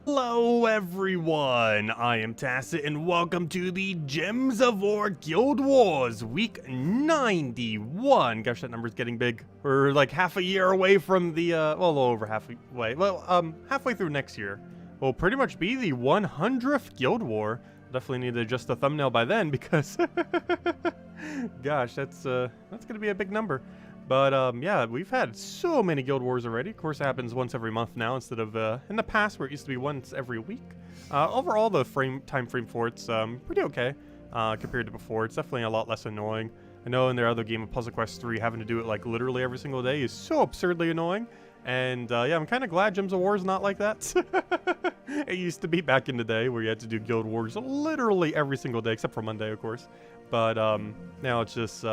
Hello everyone, I am Tacit and welcome to the Gems of War Guild Wars week 91. Gosh, that number's getting big. We're like half a year away from the, well, a little over halfway, halfway through next year. Will pretty much be the 100th Guild War. Definitely need to adjust the thumbnail by then because, gosh, that's gonna be a big number. But, yeah, we've had so many Guild Wars already. Of course, it happens once every month now instead of, in the past where it used to be once every week. Overall, the time frame for it's, pretty okay, compared to before. It's definitely a lot less annoying. I know in their other game of Puzzle Quest 3, having to do it, like, literally every single day is so absurdly annoying. And, yeah, I'm kind of glad Gems of War is not like that. It used to be back in the day where you had to do Guild Wars literally every single day, except for Monday, of course. But now it's just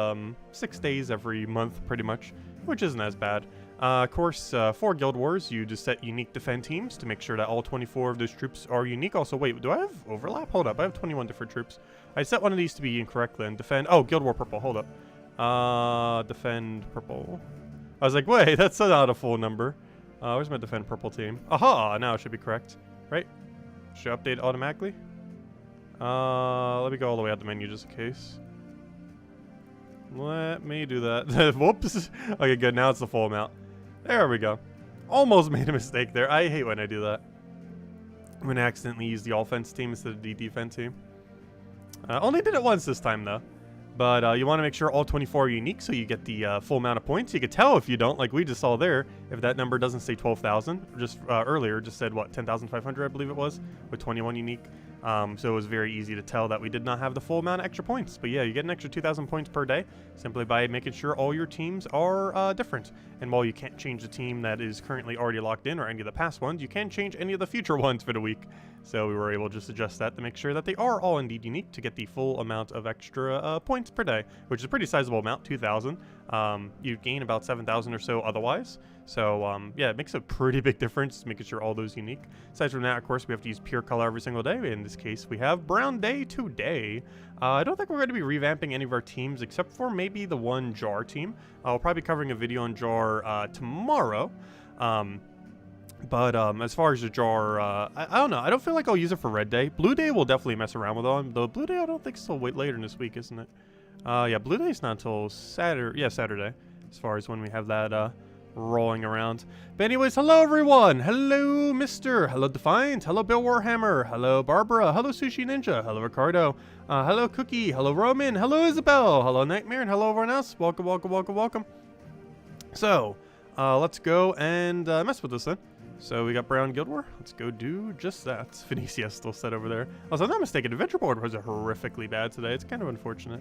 6 days every month, pretty much, which isn't as bad. Of course, for Guild Wars, you just set unique defend teams to make sure that all 24 of those troops are unique. Also, wait, do I have overlap? Hold up, I have 21 different troops. I set one of these to be incorrect then. Defend, oh, Guild War Purple, hold up. Defend Purple. I was like, wait, that's not a full number. Where's my Defend Purple team? Aha, now it should be correct, right? Should update automatically? Let me go all the way out the menu just in case. Let me do that. Whoops. Okay, good. Now it's the full amount. There we go. Almost made a mistake there. I hate when I do that. I'm going to accidentally use the offense team instead of the defense team. Only did it once this time, though. But you want to make sure all 24 are unique so you get the full amount of points. You can tell if you don't, like we just saw there, if that number doesn't say 12,000. Just earlier, just said, what, 10,500, I believe it was, with 21 unique. So it was very easy to tell that we did not have the full amount of extra points. But yeah, you get an extra 2,000 points per day simply by making sure all your teams are different. And while you can't change the team that is currently already locked in or any of the past ones, you can change any of the future ones for the week. So we were able to just adjust that to make sure that they are all indeed unique to get the full amount of extra points per day, which is a pretty sizable amount, 2,000. You gain about 7,000 or so otherwise. So yeah, it makes a pretty big difference making sure all those unique. Aside from that, of course, we have to use pure color every single day. In this case, we have Brown Day today. I don't think we're going to be revamping any of our teams except for maybe the one Jar team. I'll probably be covering a video on Jar tomorrow. But as far as the Jar, I don't know. I don't feel like I'll use it for Red Day. Blue Day we'll definitely mess around with on. Though Blue Day I don't think it's till later in this week, isn't it? Yeah, Blue Day's not until Saturday. Yeah, Saturday. As far as when we have that rolling around. But anyways, hello everyone. Hello Mr. Hello Defiant. Hello Bill Warhammer. Hello Barbara. Hello Sushi Ninja. Hello Ricardo. Hello Cookie. Hello Roman. Hello Isabel. Hello Nightmare. And hello everyone else. Welcome, welcome, welcome, welcome. So, let's go and mess with this then. So we got Brown Guild War. Let's go do just that. Phoenicia still set over there. Also, if I'm not mistaken, Adventure Board was horrifically bad today. It's kind of unfortunate.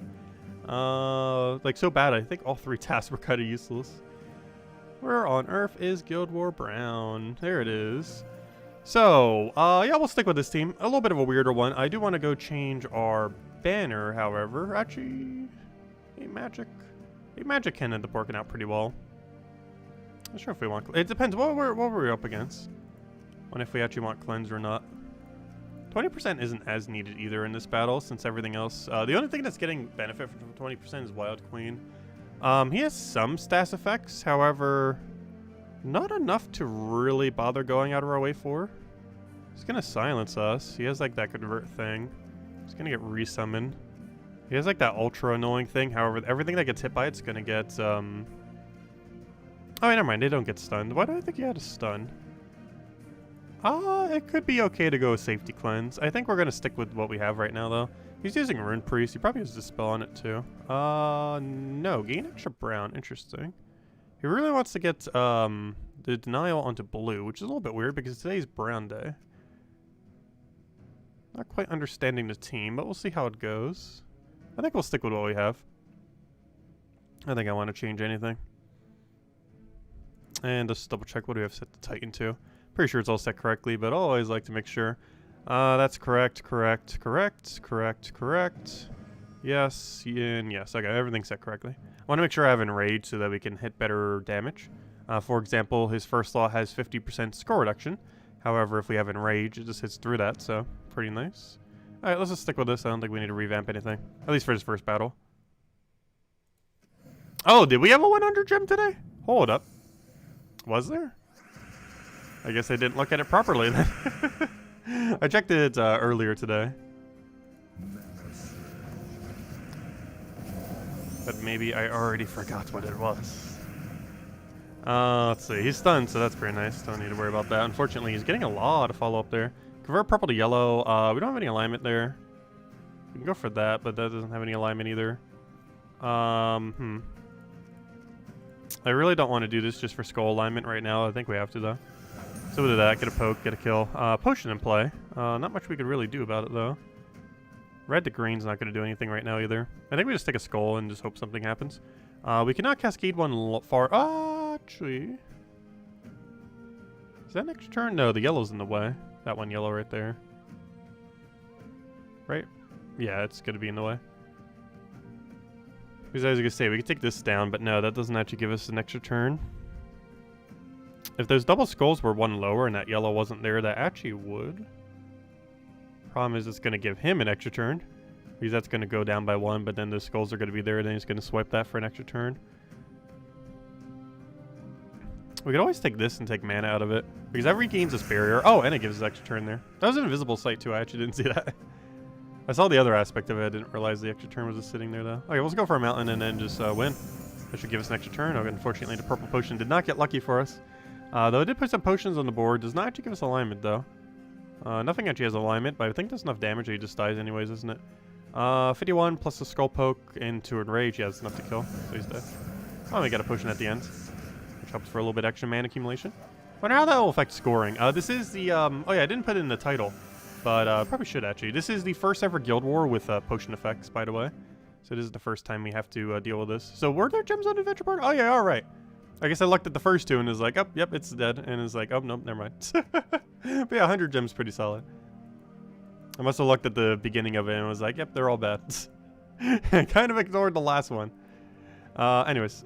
Like so bad, I think all 3 tasks were kind of useless. Where on earth is Guild War Brown? There it is. So, yeah, we'll stick with this team. A little bit of a weirder one. I do want to go change our banner, however. Actually, a magic can end up working out pretty well. Not sure if we want... It depends. What were we up against? When if we actually want cleanse or not. 20% isn't as needed either in this battle, since everything else... the only thing that's getting benefit from 20% is Wild Queen. He has some stats effects, however, not enough to really bother going out of our way for. He's gonna silence us. He has like that convert thing. He's gonna get resummoned. He has like that ultra annoying thing, however, everything that gets hit by it's gonna get, Oh, never mind, they don't get stunned. Why do I think he had a stun? It could be okay to go with Safety Cleanse. I think we're going to stick with what we have right now, though. He's using Rune Priest. He probably has Dispel on it, too. No. Gain extra brown. Interesting. He really wants to get the Denial onto blue, which is a little bit weird because today's Brown Day. Not quite understanding the team, but we'll see how it goes. I think we'll stick with what we have. I don't think I want to change anything. And just double check what do we have set the Titan to. Pretty sure it's all set correctly, but I'll always like to make sure. That's correct, correct, correct, correct, correct. Yes, and yes. Okay, everything's set correctly. I want to make sure I have Enrage so that we can hit better damage. For example, his first law has 50% score reduction. However, if we have Enrage, it just hits through that, so pretty nice. Alright, let's just stick with this. I don't think we need to revamp anything. At least for his first battle. Oh, did we have a 100 gem today? Hold up. Was there? I guess I didn't look at it properly then. I checked it earlier today. But maybe I already forgot what it was. Let's see. He's stunned, so that's pretty nice. Don't need to worry about that. Unfortunately, he's getting a lot of follow-up there. Convert purple to yellow. We don't have any alignment there. We can go for that, but that doesn't have any alignment either. I really don't want to do this just for skull alignment right now. I think we have to, though. So we'll do that. Get a poke, get a kill. Potion in play. Not much we could really do about it, though. Red to green's not going to do anything right now either. I think we just take a skull and just hope something happens. We cannot cascade one far. Actually. Is that an extra turn? No, the yellow's in the way. That one yellow right there. Right? Yeah, it's going to be in the way. Because I was going to say, we could take this down, but no, that doesn't actually give us an extra turn. If those double skulls were one lower and that yellow wasn't there, that actually would. Problem is it's going to give him an extra turn. Because that's going to go down by one, but then the skulls are going to be there, and then he's going to swipe that for an extra turn. We could always take this and take mana out of it. Because that regains this barrier. Oh, and it gives us extra turn there. That was an invisible sight too, I actually didn't see that. I saw the other aspect of it, I didn't realize the extra turn was just sitting there though. Okay, let's go for a mountain and then just win. That should give us an extra turn. Okay, unfortunately the purple potion did not get lucky for us. Though it did put some potions on the board. Does not actually give us alignment though. Nothing actually has alignment, but I think that's enough damage that he just dies anyways, isn't it? 51 plus the skull poke into enrage. Yeah, that's enough to kill. So he's dead. Oh, we got a potion at the end, which helps for a little bit extra mana accumulation. Wonder how that will affect scoring. This is the, oh yeah, I didn't put it in the title, but probably should actually. This is the first ever guild war with potion effects, by the way. So this is the first time we have to deal with this. So were there gems on Adventure Board? Oh yeah, all right. I guess I looked at the first two and was like, oh, yep, it's dead. And it's like, oh, nope, never mind. But yeah, 100 gems pretty solid. I must have looked at the beginning of it and was like, yep, they're all bad. I kind of ignored the last one. Anyways.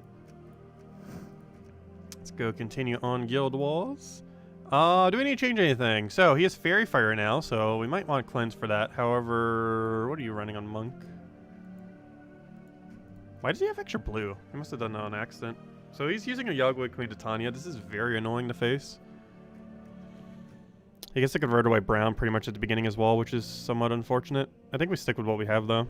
Let's go continue on Guild Walls. Do we need to change anything? So, he has Fairy Fire now, so we might want to cleanse for that. However, what are you running on Monk? Why does he have extra blue? He must have done that on accident. So he's using a Yogg Queen Titania. This is very annoying to face. He gets to convert away brown pretty much at the beginning as well, which is somewhat unfortunate. I think we stick with what we have, though. I'm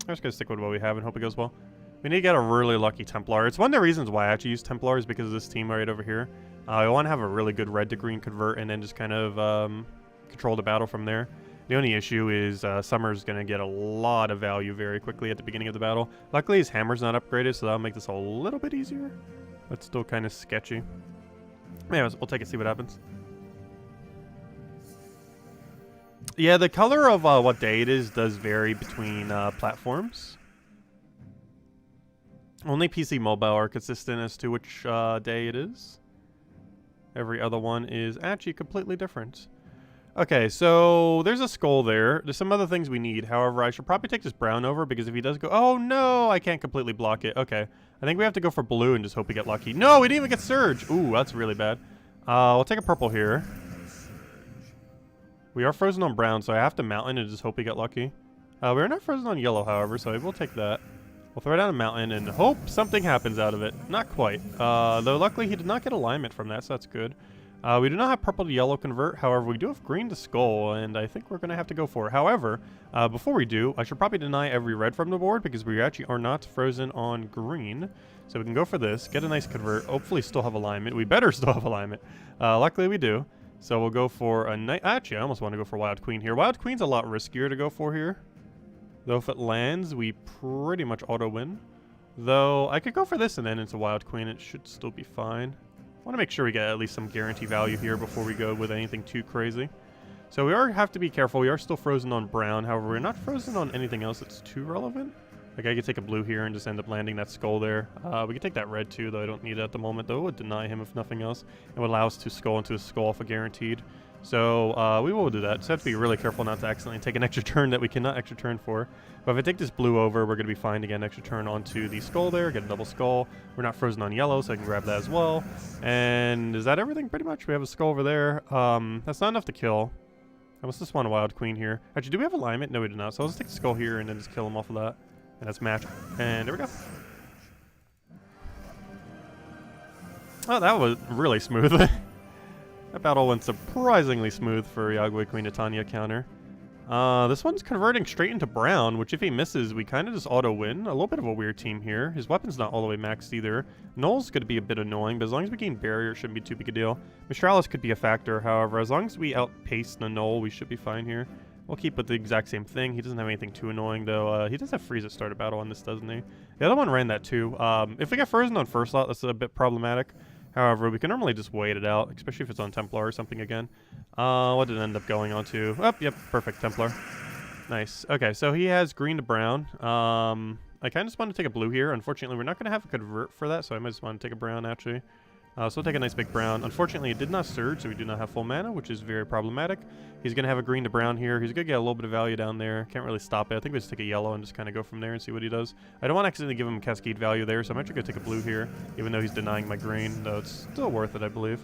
just going to stick with what we have and hope it goes well. We need to get a really lucky Templar. It's one of the reasons why I actually use Templar is because of this team right over here. I want to have a really good red to green convert and then just kind of control the battle from there. The only issue is Summer's going to get a lot of value very quickly at the beginning of the battle. Luckily, his hammer's not upgraded, so that'll make this a little bit easier. But still kind of sketchy. Anyways, we'll take it, see what happens. Yeah, the color of what day it is does vary between platforms. Only PC mobile are consistent as to which day it is. Every other one is actually completely different. Okay, so there's a skull there. There's some other things we need. However, I should probably take this brown over because if he does go... Oh, no! I can't completely block it. Okay. I think we have to go for blue and just hope we get lucky. No, we didn't even get Surge! Ooh, that's really bad. We'll take a purple here. We are frozen on brown, so I have to mountain and just hope we get lucky. We're not frozen on yellow, however, so we'll take that. We'll throw down a mountain and hope something happens out of it. Not quite. Though luckily he did not get alignment from that, so that's good. We do not have purple to yellow convert. However, we do have green to skull, and I think we're going to have to go for it. However, before we do, I should probably deny every red from the board because we actually are not frozen on green. So we can go for this, get a nice convert, hopefully still have alignment. We better still have alignment. Luckily we do. So we'll go for a night. Actually, I almost want to go for Wild Queen here. Wild Queen's a lot riskier to go for here. Though if it lands, we pretty much auto-win. Though I could go for this and then into Wild Queen. It should still be fine. I want to make sure we get at least some guarantee value here before we go with anything too crazy. So we have to be careful. We are still frozen on brown. However, we're not frozen on anything else that's too relevant. Like I could take a blue here and just end up landing that skull there. We could take that red too, though I don't need it at the moment. Though it would deny him if nothing else. It would allow us to skull into a skull for guaranteed. So we will do that. So have to be really careful not to accidentally take an extra turn that we cannot extra turn for. But if I take this blue over, we're going to be fine to get an extra turn onto the skull there, get a double skull. We're not frozen on yellow, so I can grab that as well. And is that everything pretty much? We have a skull over there. That's not enough to kill. I must just want a Wild Queen here. Actually, do we have alignment? No, we do not. So I'll just take the skull here and then just kill him off of that. And that's match. And there we go. Oh, that was really smooth. That That battle went surprisingly smooth for Yagway Queen Titania counter. This one's converting straight into brown, which if he misses, we kind of just auto-win. A little bit of a weird team here. His weapon's not all the way maxed either. Null's going to be a bit annoying, but as long as we gain barrier, it shouldn't be too big a deal. Mistralis could be a factor, however. As long as we outpace the Null, we should be fine here. We'll keep with the exact same thing. He doesn't have anything too annoying, though. He does have freeze at start of battle on this, doesn't he? The other one ran that, too. If we get frozen on first lot, that's a bit problematic. However, we can normally just wait it out, especially if it's on Templar or something again. What did it end up going on to? Oh, yep, perfect, Templar. Nice. Okay, so he has green to brown. I kind of just want to take a blue here. Unfortunately, we're not going to have a convert for that, so I might just want to take a brown, actually. So we'll take a nice big brown. Unfortunately, it did not surge, so we do not have full mana, which is very problematic. He's going to have a green to brown here. He's going to get a little bit of value down there. Can't really stop it. I think we just take a yellow and just kind of go from there and see what he does. I don't want to accidentally give him cascade value there, so I'm actually going to take a blue here, even though he's denying my green, though it's still worth it, I believe.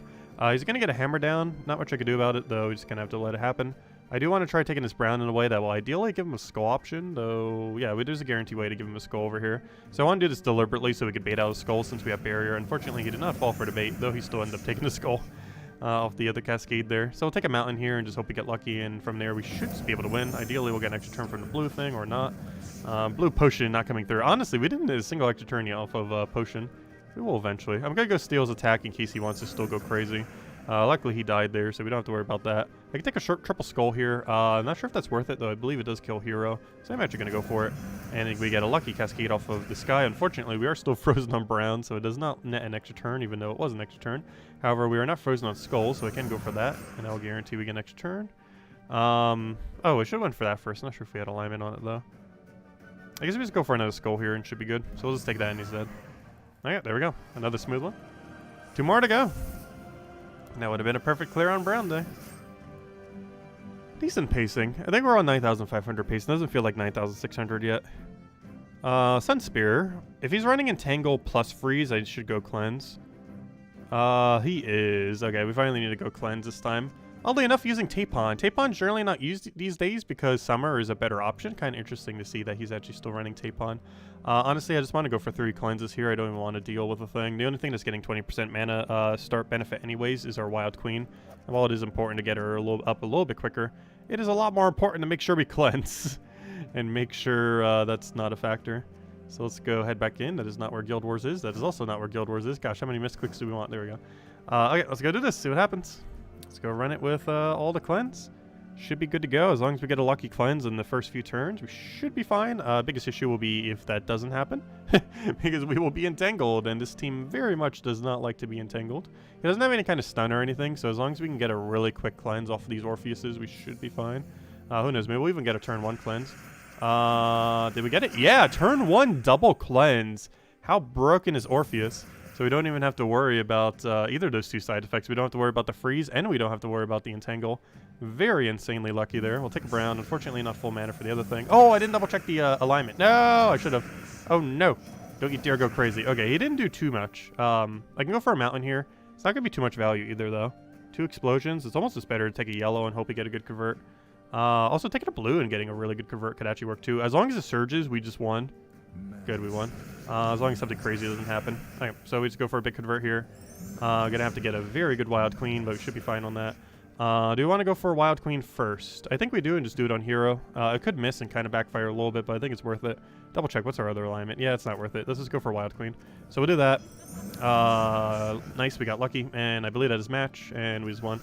He's going to get a hammer down. Not much I could do about it, though. We're just going to have to let it happen. I do want to try taking this brown in a way that will ideally give him a skull option, though, yeah, there's a guarantee way to give him a skull over here. So I want to do this deliberately so we could bait out a skull since we have barrier. Unfortunately, he did not fall for the bait, though he still ended up taking the skull off the other cascade there. So we'll take a mountain here and just hope we get lucky, and from there we should just be able to win. Ideally, we'll get an extra turn from the blue thing or not. Blue potion not coming through. Honestly, we didn't get a single extra turn yet off of potion. We will eventually. I'm going to go steal his attack in case he wants to still go crazy. Luckily, he died there, so we don't have to worry about that. I can take a short triple skull here. I'm not sure if that's worth it, though. I believe it does kill hero, so I'm actually going to go for it. And we get a lucky cascade off of the sky. Unfortunately, we are still frozen on brown, so it does not net an extra turn, even though it was an extra turn. However, we are not frozen on skull, so I can go for that, and that will guarantee we get an extra turn. Oh, I should have went for that first. Not sure if we had alignment on it, though. I guess we just go for another skull here and should be good. So we'll just take that and he's dead. Alright, there we go. Another smooth one. 2 more to go. That would have been a perfect clear on brown day. Decent pacing. I think we're on 9,500 pacing. Doesn't feel like 9,600 yet. Sun Spear. If he's running Entangle plus freeze, I should go cleanse. He is. Okay, we finally need to go cleanse this time. Oddly enough, using Tapon. Tapon's generally not used these days because Summer is a better option. Kind of interesting to see that he's actually still running Tapon. Honestly, I just want to go for 3 cleanses here. I don't even want to deal with a thing. The only thing that's getting 20% mana start benefit anyways is our Wild Queen. And while it is important to get her up a little bit quicker, it is a lot more important to make sure we cleanse and make sure that's not a factor. So let's go head back in. That is not where Guild Wars is. That is also not where Guild Wars is. Gosh, how many misclicks do we want? There we go. Okay, let's go do this. See what happens. Let's go run it with all the cleanse. Should be good to go. As long as we get a lucky cleanse in the first few turns, we should be fine. Biggest issue will be if that doesn't happen. Because we will be entangled, and this team very much does not like to be entangled. It doesn't have any kind of stun or anything, so as long as we can get a really quick cleanse off of these Orpheuses, we should be fine. Who knows, maybe we'll even get a turn 1 cleanse. Did we get it? Yeah, turn 1 double cleanse. How broken is Orpheus? So we don't even have to worry about either of those 2 side effects. We don't have to worry about the freeze, and we don't have to worry about the entangle. Very insanely lucky there. We'll take a brown. Unfortunately, not full mana for the other thing. Oh, I didn't double check the alignment. No, I should have. Oh, no. Don't you dare go crazy. Okay, he didn't do too much. I can go for a mountain here. It's not going to be too much value either, though. 2 explosions. It's almost just better to take a yellow and hope we get a good convert. Also, taking a blue and getting a really good convert could actually work, too. As long as it surges, we just won. Good, we won. As long as something crazy doesn't happen. Okay, so we just go for a big convert here. Gonna have to get a very good Wild Queen, but we should be fine on that. Do we want to go for a Wild Queen first? I think we do and just do it on hero. It could miss and kind of backfire a little bit, but I think it's worth it. Double check, what's our other alignment? Yeah, it's not worth it. Let's just go for Wild Queen. So we'll do that. Nice, we got lucky, and I believe that is match, and we just won.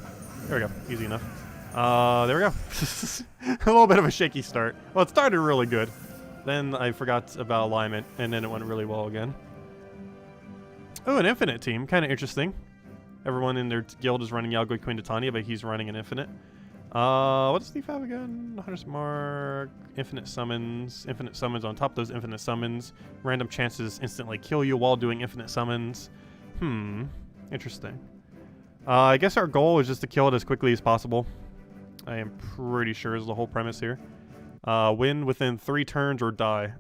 There we go, easy enough. There we go. A little bit of a shaky start. Well, it started really good. Then I forgot about alignment, and then it went really well again. Oh, an infinite team. Kind of interesting. Everyone in their guild is running Yagway Queen Titania, but he's running an infinite. What does Steve have again? Hunter's Mark, infinite summons on top of those infinite summons. Random chances instantly kill you while doing infinite summons. Interesting. I guess our goal is just to kill it as quickly as possible. I am pretty sure is the whole premise here. Win within 3 turns or die.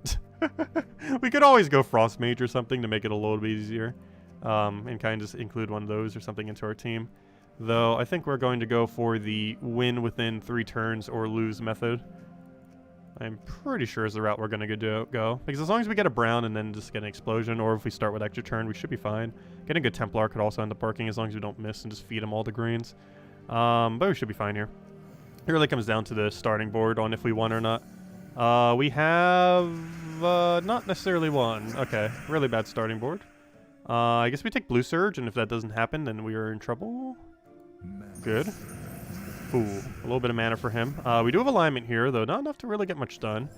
We could always go Frost Mage or something to make it a little bit easier. And kind of just include one of those or something into our team. Though, I think we're going to go for the win within 3 turns or lose method. I'm pretty sure is the route we're going to go. Because as long as we get a brown and then just get an explosion, or if we start with extra turn, we should be fine. Getting a good Templar could also end up working as long as we don't miss and just feed him all the greens. But we should be fine here. It really comes down to the starting board on if we won or not. We have not necessarily won. Okay, really bad starting board. I guess we take Blue Surge, and if that doesn't happen, then we are in trouble. Good. Ooh, a little bit of mana for him. We do have alignment here, though not enough to really get much done.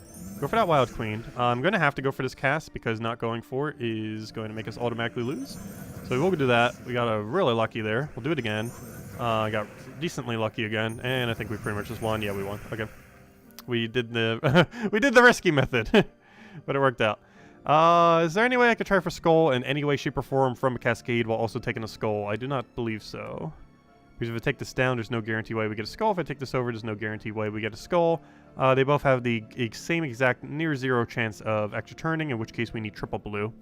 Go for that Wild Queen. I'm going to have to go for this cast because not going for it is going to make us automatically lose. So we'll do that. We got really lucky there. We'll do it again. I got decently lucky again, and I think we pretty much just won. Yeah, we won. Okay. We did the we did the risky method, but it worked out. Is there any way I could try for Skull in any way, shape, or form from a Cascade while also taking a Skull? I do not believe so. Because if I take this down, there's no guarantee way we get a Skull. If I take this over, there's no guarantee way we get a Skull. They both have the same exact near zero chance of extra turning, in which case we need triple blue.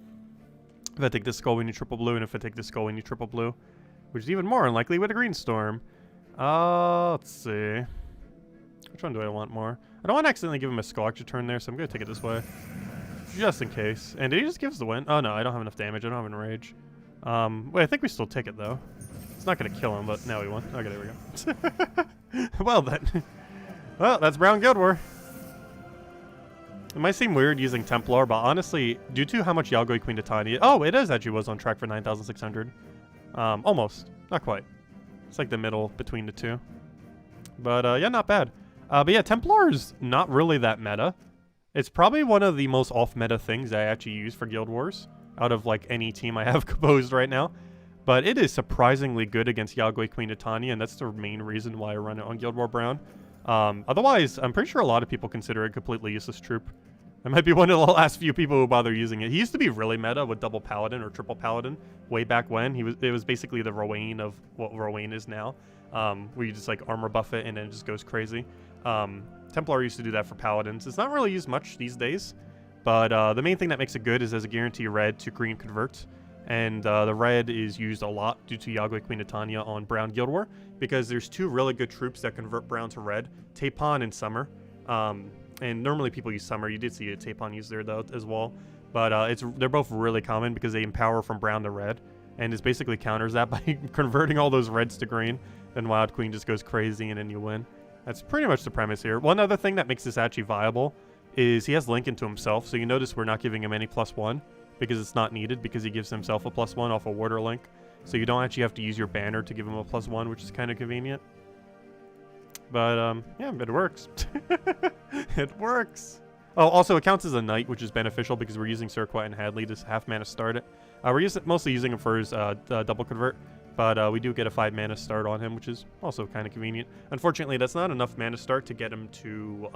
If I take this Skull, we need triple blue, and if I take this Skull, we need triple blue. Which is even more unlikely with a Green Storm. Let's see. Which one do I want more? I don't want to accidentally give him a Skull extra turn there, so I'm going to take it this way. Just in case. And did he just give us the win? Oh no, I don't have enough damage. I don't have Enrage. Wait, I think we still take it though. It's not going to kill him, but now we won. Okay, there we go. Well then. Well, that's Brown Guild War. It might seem weird using Templar, but honestly, due to how much Yagoi Queen Titania... Oh, it is actually was on track for 9,600. Almost. Not quite. It's like the middle between the two. But, yeah, not bad. But yeah, Templar is not really that meta. It's probably one of the most off-meta things I actually use for Guild Wars out of, like, any team I have composed right now. But it is surprisingly good against Yagoi Queen Titania, and that's the main reason why I run it on Guild War Brown. Otherwise, I'm pretty sure a lot of people consider it a completely useless troop. I might be one of the last few people who bother using it. He used to be really meta with double Paladin or triple Paladin way back when. It was basically the Rowain of what Rowain is now, where you just, like, armor buff it and then it just goes crazy. Templar used to do that for Paladins. It's not really used much these days, but the main thing that makes it good is as a guarantee red to green convert. And the red is used a lot due to Yagoi Queen Titania on Brown Guild War, because there's two really good troops that convert brown to red, Tapon and Summer. And normally people use Summer. You did see a Tapon used there though as well. But they're both really common because they empower from brown to red. And it basically counters that by converting all those reds to green. Then Wild Queen just goes crazy and then you win. That's pretty much the premise here. One other thing that makes this actually viable is he has Link into himself. So you notice we're not giving him any +1 because it's not needed, because he gives himself a +1 off a Warder Link. So you don't actually have to use your banner to give him a +1, which is kind of convenient. But, yeah, it works. It works. Oh, also, it counts as a knight, which is beneficial because we're using Surquat and Hadley to half mana start it. We're mostly using him for his double convert, but we do get a 5 mana start on him, which is also kind of convenient. Unfortunately, that's not enough mana start to get him to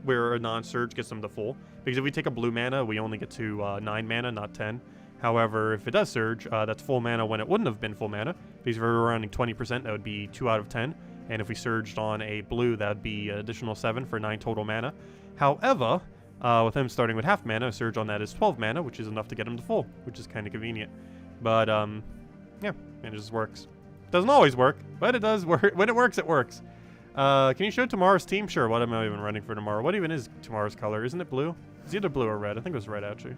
where a non-surge gets him to full. Because if we take a blue mana, we only get to 9 mana, not 10. However, if it does surge, that's full mana when it wouldn't have been full mana. Because if we were running 20%, that would be 2 out of 10. And if we surged on a blue, that would be an additional 7 for 9 total mana. However, with him starting with half mana, a surge on that is 12 mana, which is enough to get him to full, which is kind of convenient. But, yeah, it just works. Doesn't always work, but it does work. When it works, it works. Can you show tomorrow's team? Sure, what am I even running for tomorrow? What even is tomorrow's color? Isn't it blue? It's either blue or red. I think it was red, actually.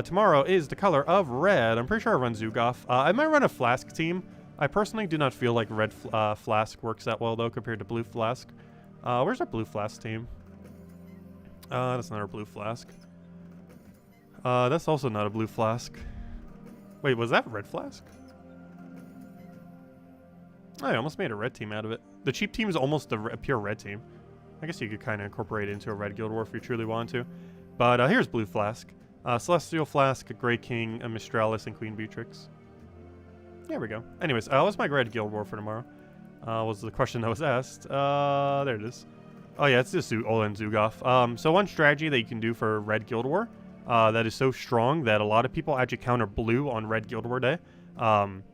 Tomorrow is the color of red. I'm pretty sure I run Zugoff. I might run a Flask team. I personally do not feel like red Flask works that well, though, compared to blue Flask. Where's our blue Flask team? That's not our blue Flask. That's also not a blue Flask. Wait, was that red Flask? I almost made a red team out of it. The cheap team is almost a pure red team. I guess you could kind of incorporate it into a red Guild War if you truly want to. But here's blue Flask. Celestial Flask, Grey King, Mistralis, and Queen Beatrix. There we go. Anyways, what's my red Guild War for tomorrow? Was the question that was asked. There it is. Oh yeah, it's just Olan Zugoff. So one strategy that you can do for red Guild War that is so strong that a lot of people actually counter blue on red Guild War day.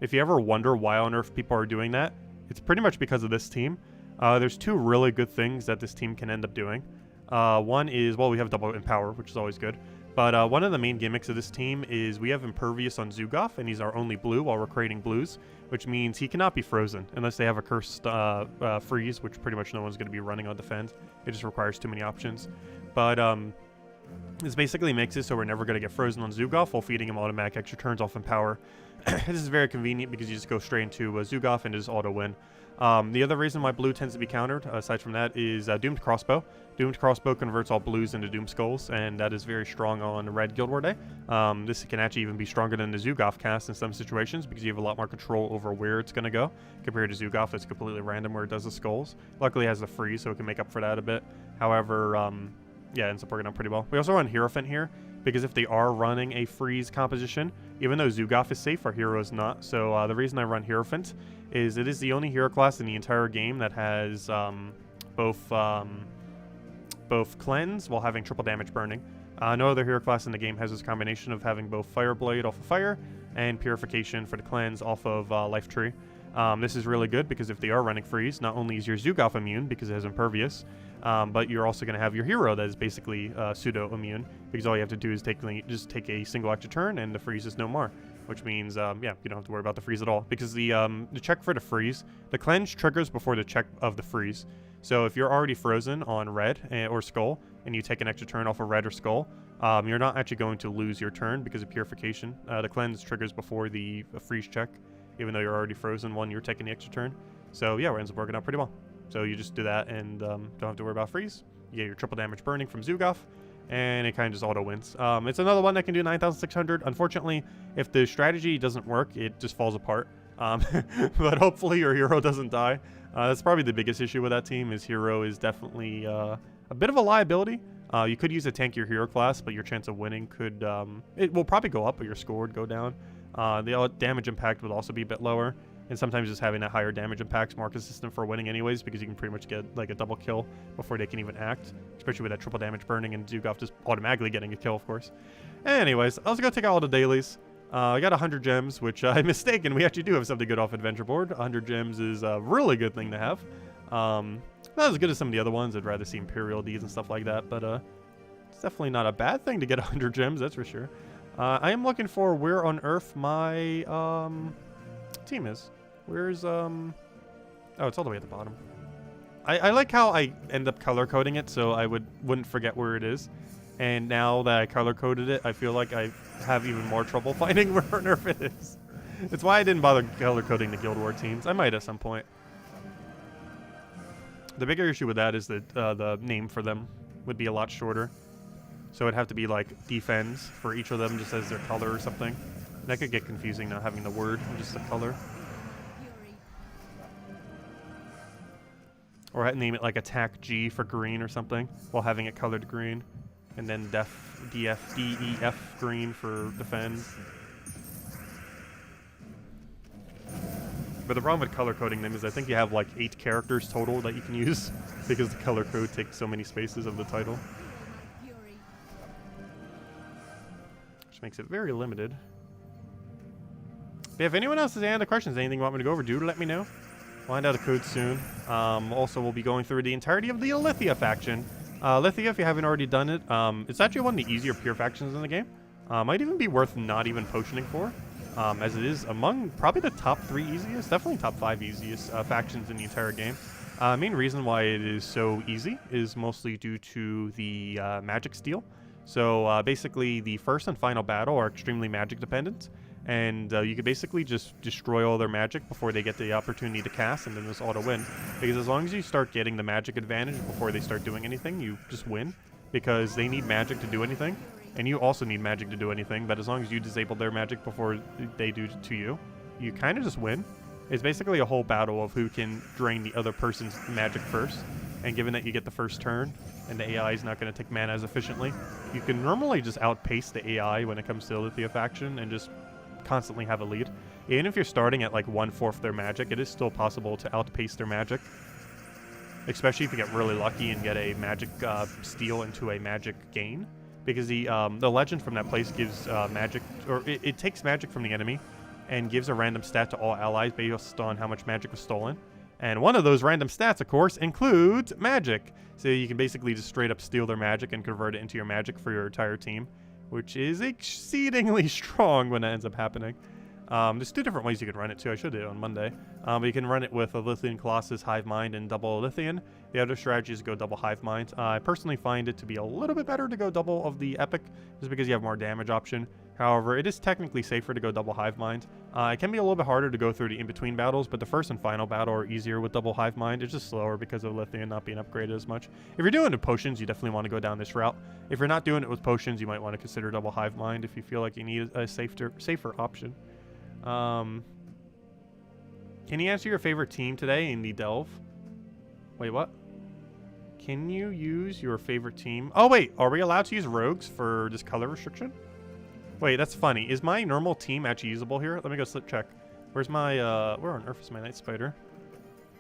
If you ever wonder why on earth people are doing that, it's pretty much because of this team. There's two really good things that this team can end up doing. One is, well, we have double Empower, which is always good. But one of the main gimmicks of this team is we have Impervious on Zugoff, and he's our only blue while we're creating blues, which means he cannot be frozen unless they have a cursed freeze, which pretty much no one's going to be running on defend. It just requires too many options. But This basically makes it so we're never going to get frozen on Zugov while feeding him automatic extra turns off in power. This is very convenient because you just go straight into Zugov and just auto-win. The other reason why blue tends to be countered, aside from that, is Doomed Crossbow. Doomed Crossbow converts all blues into Doomed Skulls, and that is very strong on Red Guild War Day. This can actually even be stronger than the Zugov cast in some situations because you have a lot more control over where it's going to go compared to Zugov that's completely random where it does the skulls. Luckily it has the freeze, so it can make up for that a bit. However, yeah, it ends up working out pretty well. We also run Hierophant here because if they are running a freeze composition, even though Zugov is safe, our hero is not. So the reason I run Hierophant is it is the only hero class in the entire game that has both cleanse while having triple damage burning. No other hero class in the game has this combination of having both Fire Blade off of fire and purification for the cleanse off of Life Tree. This is really good because if they are running freeze, not only is your Zugov immune because it has impervious, but you're also going to have your hero that is basically pseudo immune because all you have to do is just take a single extra turn and the freeze is no more. Which means, yeah, you don't have to worry about the freeze at all because the check for the freeze, the cleanse triggers before the check of the freeze. So if you're already frozen on red or skull and you take an extra turn off of red or skull, you're not actually going to lose your turn because of purification. The cleanse triggers before the freeze check, even though you're already frozen when you're taking the extra turn. So yeah, it ends up working out pretty well. So you just do that and don't have to worry about freeze. You get your triple damage burning from Zugov, and it kind of just auto wins. It's another one that can do 9,600. Unfortunately, if the strategy doesn't work, it just falls apart. But hopefully your hero doesn't die. That's probably the biggest issue with that team. Is hero is definitely a bit of a liability. You could use a tankier hero class, but your chance of winning could it will probably go up, but your score would go down. The damage impact would also be a bit lower. And sometimes just having a higher damage impact is more consistent for winning anyways because you can pretty much get like a double kill before they can even act. Especially with that triple damage burning and Zugov just automatically getting a kill, of course. Anyways, let's go take out all the dailies. I got 100 gems, which I'm mistaken. We actually do have something good off Adventure Board. 100 gems is a really good thing to have. Not as good as some of the other ones. I'd rather see Imperial Ds and stuff like that. But it's definitely not a bad thing to get 100 gems, that's for sure. I am looking for where on earth my team is. Where's oh, it's all the way at the bottom. I like how I end up color coding it so I wouldn't forget where it is. And now that I color coded it, I feel like I have even more trouble finding where on earth it is. It's why I didn't bother color coding the Guild War teams. I might at some point. The bigger issue with that is that the name for them would be a lot shorter. So it'd have to be like defense for each of them just as their color or something. And that could get confusing not having the word and just the color. Or name it like Attack G for green or something while having it colored green. And then DEF green for defend. But the problem with color coding them is I think you have like 8 characters total that you can use because the color code takes so many spaces of the title. Which makes it very limited. But if anyone else has any other questions, anything you want me to go over, do let me know. Find out a code soon. Also, we'll be going through the entirety of the Illithia faction. Illithia, if you haven't already done it, it's actually one of the easier pure factions in the game. Might even be worth not even potioning for, as it is among probably the top 3 easiest, definitely top 5 easiest factions in the entire game. Main reason why it is so easy is mostly due to the magic steal. So basically, the first and final battle are extremely magic dependent. And you could basically just destroy all their magic before they get the opportunity to cast, and then just auto-win. Because as long as you start getting the magic advantage before they start doing anything, you just win. Because they need magic to do anything, and you also need magic to do anything, but as long as you disable their magic before they do to you, you kind of just win. It's basically a whole battle of who can drain the other person's magic first. And given that you get the first turn, and the AI is not going to take mana as efficiently, you can normally just outpace the AI when it comes to Illithia faction, and just constantly have a lead. Even if you're starting at like 1/4 their magic, it is still possible to outpace their magic. Especially if you get really lucky and get a magic steal into a magic gain. Because the legend from that place gives magic, or it takes magic from the enemy and gives a random stat to all allies based on how much magic was stolen. And one of those random stats, of course, includes magic. So you can basically just straight up steal their magic and convert it into your magic for your entire team, which is exceedingly strong when that ends up happening. There's 2 different ways you can run it too. I should do it on Monday. But you can run it with a Illithian Colossus, Hive Mind, and double Illithian. The other strategy is to go double Hive Mind. I personally find it to be a little bit better to go double of the Epic, just because you have more damage option. However, it is technically safer to go double Hive Mind. It can be a little bit harder to go through the in-between battles, but the first and final battle are easier with double Hive Mind. It's just slower because of Illithian not being upgraded as much. If you're doing it with potions, you definitely want to go down this route. If you're not doing it with potions, you might want to consider double Hive Mind if you feel like you need a safer option. Can you answer your favorite team today in the Delve? Wait, what? Can you use your favorite team? Oh, wait. Are we allowed to use rogues for this color restriction? Wait, that's funny. Is my normal team actually usable here? Let me go check. Where's my, where on earth is my Night Spider?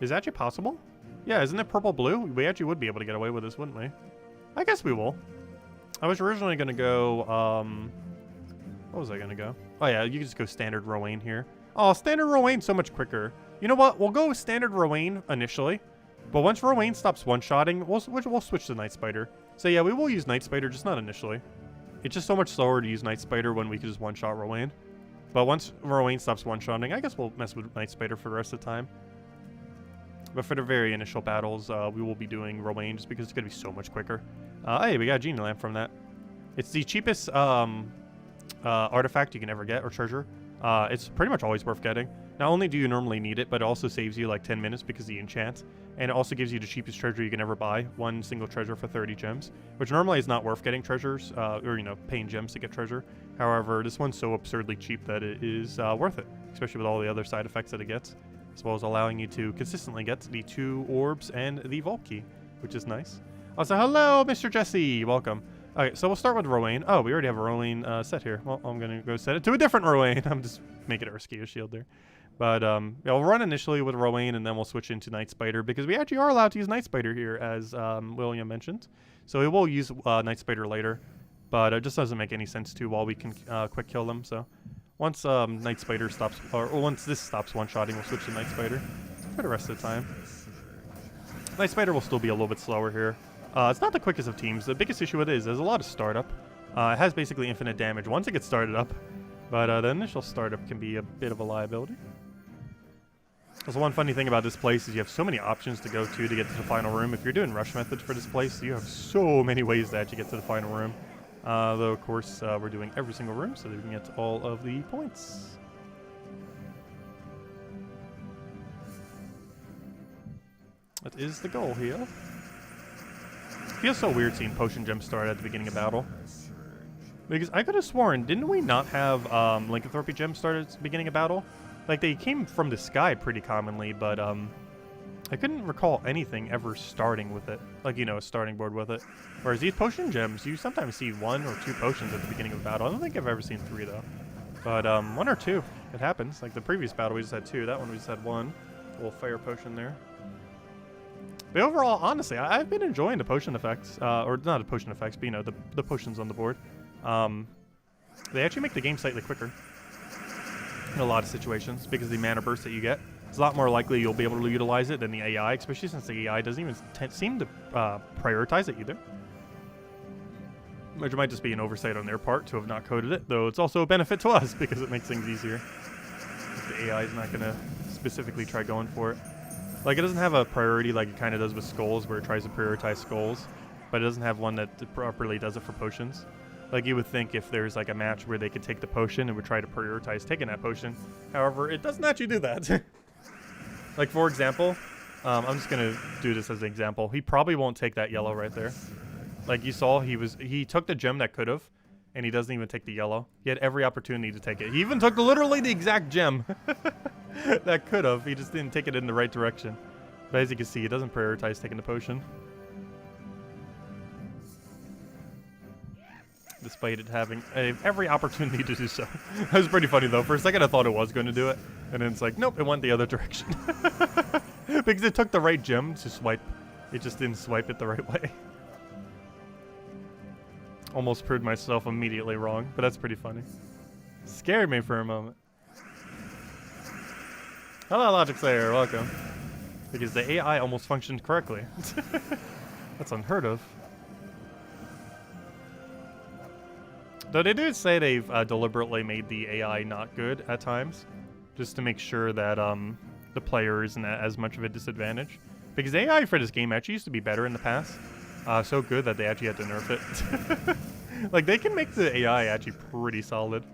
Is that actually possible? Yeah, isn't it purple-blue? We actually would be able to get away with this, wouldn't we? I guess we will. I was originally going to go, what was I going to go? Oh, yeah, you can just go standard Rowan here. Oh, standard Rowan so much quicker. You know what? We'll go standard Rowan initially. But once Rowan stops one-shotting, we'll switch to Night Spider. So, yeah, we will use Night Spider, just not initially. It's just so much slower to use Night Spider when we can just one-shot Rowan. But once Rowan stops one-shotting, I guess we'll mess with Night Spider for the rest of the time. But for the very initial battles, we will be doing Rowan just because it's going to be so much quicker. Hey, we got a Genie Lamp from that. It's the cheapest artifact you can ever get, or treasure. It's pretty much always worth getting. Not only do you normally need it, but it also saves you like 10 minutes because of the enchant. And it also gives you the cheapest treasure you can ever buy. 1 single treasure for 30 gems. Which normally is not worth getting treasures, or, you know, paying gems to get treasure. However, this one's so absurdly cheap that it is worth it. Especially with all the other side effects that it gets. As well as allowing you to consistently get the 2 orbs and the vault key. Which is nice. Also, hello, Mr. Jesse! Welcome. Okay, so we'll start with Rowan. Oh, we already have a Rowan set here. Well, I'm going to go set it to a different Rowan. I'm just making it our Skio shield there. But, yeah, we'll run initially with Rowan, and then we'll switch into Night Spider, because we actually are allowed to use Night Spider here, as William mentioned. So we will use Night Spider later, but it just doesn't make any sense to while we can quick kill them. So once Night Spider stops, or once this stops one-shotting, we'll switch to Night Spider for the rest of the time. Night Spider will still be a little bit slower here. It's not the quickest of teams. The biggest issue with it is there's a lot of startup. It has basically infinite damage once it gets started up, but the initial startup can be a bit of a liability. Also, one funny thing about this place is you have so many options to go to get to the final room. If you're doing rush methods for this place, you have so many ways to actually get to the final room. Though, of course, we're doing every single room so that we can get to all of the points. That is the goal here. It feels so weird seeing potion gems start at the beginning of battle. Because I could have sworn, didn't we not have lycanthropy gems start at the beginning of battle? Like, they came from the sky pretty commonly, but I couldn't recall anything ever starting with it. Like, you know, a starting board with it. Whereas these potion gems, you sometimes see 1 or 2 potions at the beginning of a battle. I don't think I've ever seen 3, though. But 1 or 2, it happens. Like, the previous battle, we just had 2. That one, we just had 1. A little fire potion there. But overall, honestly, I've been enjoying the potion effects. Or not the potion effects, but, you know, the potions on the board. They actually make the game slightly quicker in a lot of situations because the mana burst that you get. It's a lot more likely you'll be able to utilize it than the AI, especially since the AI doesn't even seem to prioritize it either. Which might just be an oversight on their part to have not coded it, though it's also a benefit to us because it makes things easier. If the AI is not going to specifically try going for it. Like, it doesn't have a priority like it kind of does with skulls, where it tries to prioritize skulls, but it doesn't have one that properly does it for potions. Like, you would think if there's like a match where they could take the potion, it would try to prioritize taking that potion. However, it doesn't actually do that. Like, for example, I'm just gonna do this as an example. He probably won't take that yellow right there. Like you saw, he took the gem that could have, and he doesn't even take the yellow. He had every opportunity to take it. He even took literally the exact gem that could have. He just didn't take it in the right direction. But as you can see, he doesn't prioritize taking the potion. Despite it having every opportunity to do so. That was pretty funny, though. For a second, I thought it was going to do it. And then it's like, nope, it went the other direction. Because it took the right gem to swipe. It just didn't swipe it the right way. Almost proved myself immediately wrong, but that's pretty funny. Scared me for a moment. Hello, Logic Slayer. Welcome. Because the AI almost functioned correctly. That's unheard of. Though they did say they've deliberately made the AI not good at times, just to make sure that the player isn't at as much of a disadvantage. Because the AI for this game actually used to be better in the past. So good that they actually had to nerf it. Like, they can make the AI actually pretty solid.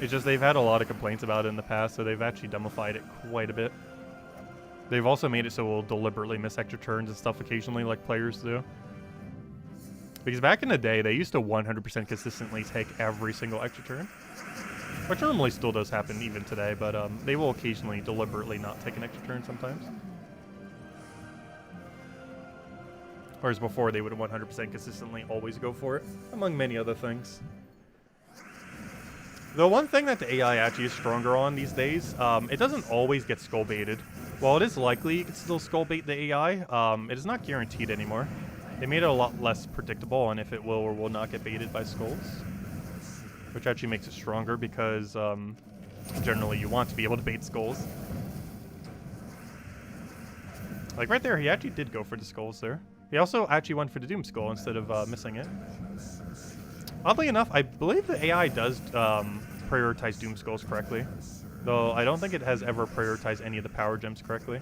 It's just they've had a lot of complaints about it in the past, so they've actually dumbified it quite a bit. They've also made it so we'll deliberately miss extra turns and stuff occasionally, like players do. Because back in the day, they used to 100% consistently take every single extra turn. Which normally still does happen even today, but they will occasionally deliberately not take an extra turn sometimes. Whereas before, they would 100% consistently always go for it, among many other things. The one thing that the AI actually is stronger on these days, it doesn't always get skull baited. While it is likely you can still skull bait the AI, it is not guaranteed anymore. They made it a lot less predictable on if it will or will not get baited by skulls. Which actually makes it stronger because generally you want to be able to bait skulls. Like right there, he actually did go for the skulls there. He also actually went for the Doom Skull instead of missing it. Oddly enough, I believe the AI does prioritize Doom Skulls correctly. Though I don't think it has ever prioritized any of the power gems correctly.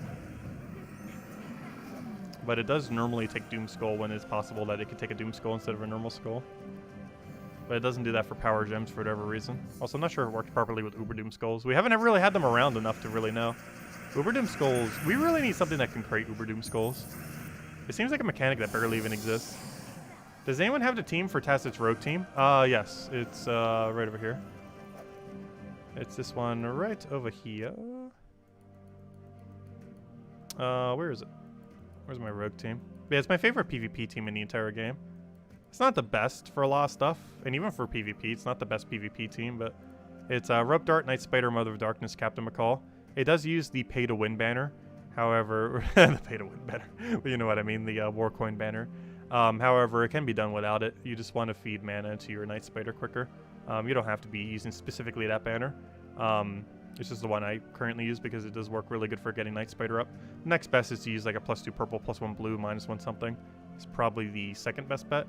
But it does normally take Doom Skull when it's possible that it could take a Doom Skull instead of a normal skull. But it doesn't do that for power gems for whatever reason. Also, I'm not sure if it worked properly with Uber Doom Skulls. We haven't ever really had them around enough to really know. Uber Doom Skulls, we really need something that can create Uber Doom Skulls. It seems like a mechanic that barely even exists. Does anyone have the team for Tacit's Rogue team? Yes. It's right over here. It's this one right over here. Where is it? Where's my Rogue team? Yeah, it's my favorite PvP team in the entire game. It's not the best for a lot of stuff, and even for PvP, it's not the best PvP team, but it's Rope Dart, Night Spider, Mother of Darkness, Captain McCall. It does use the pay-to-win banner. However, the pay-to-win banner. Well, you know what I mean, the war coin banner. However, it can be done without it. You just want to feed mana into your Night Spider quicker. You don't have to be using specifically that banner. It's just the one I currently use because it does work really good for getting Night Spider up. Next best is to use like a +2 purple, +1 blue, -1 something. It's probably the second best bet.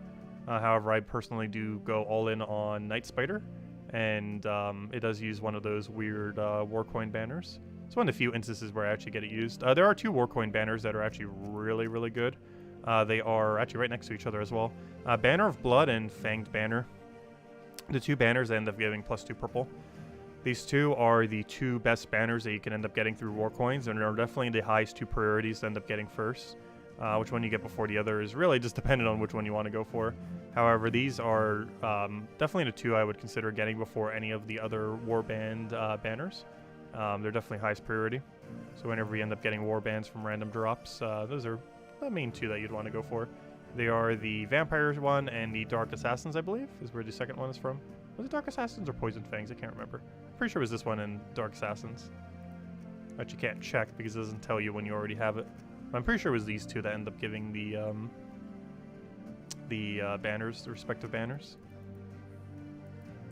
However, I personally do go all in on Night Spider, and it does use one of those weird war coin banners. It's one of the few instances where I actually get it used. There are 2 war coin banners that are actually really, really good. They are actually right next to each other as well. Banner of Blood and Fanged Banner. The 2 banners end up giving +2 purple. These 2 are the 2 best banners that you can end up getting through war coins, and are definitely the highest 2 priorities to end up getting first. Which one you get before the other is really just dependent on which one you want to go for. However, these are definitely the 2 I would consider getting before any of the other warband banners. They're definitely highest priority. So whenever you end up getting warbands from random drops, those are the main 2 that you'd want to go for. They are the Vampires one and the Dark Assassins, I believe, is where the second one is from. Was it Dark Assassins or Poison Fangs? I can't remember. Pretty sure it was this one and Dark Assassins. But you can't check because it doesn't tell you when you already have it. I'm pretty sure it was these 2 that end up giving the banners, the respective banners.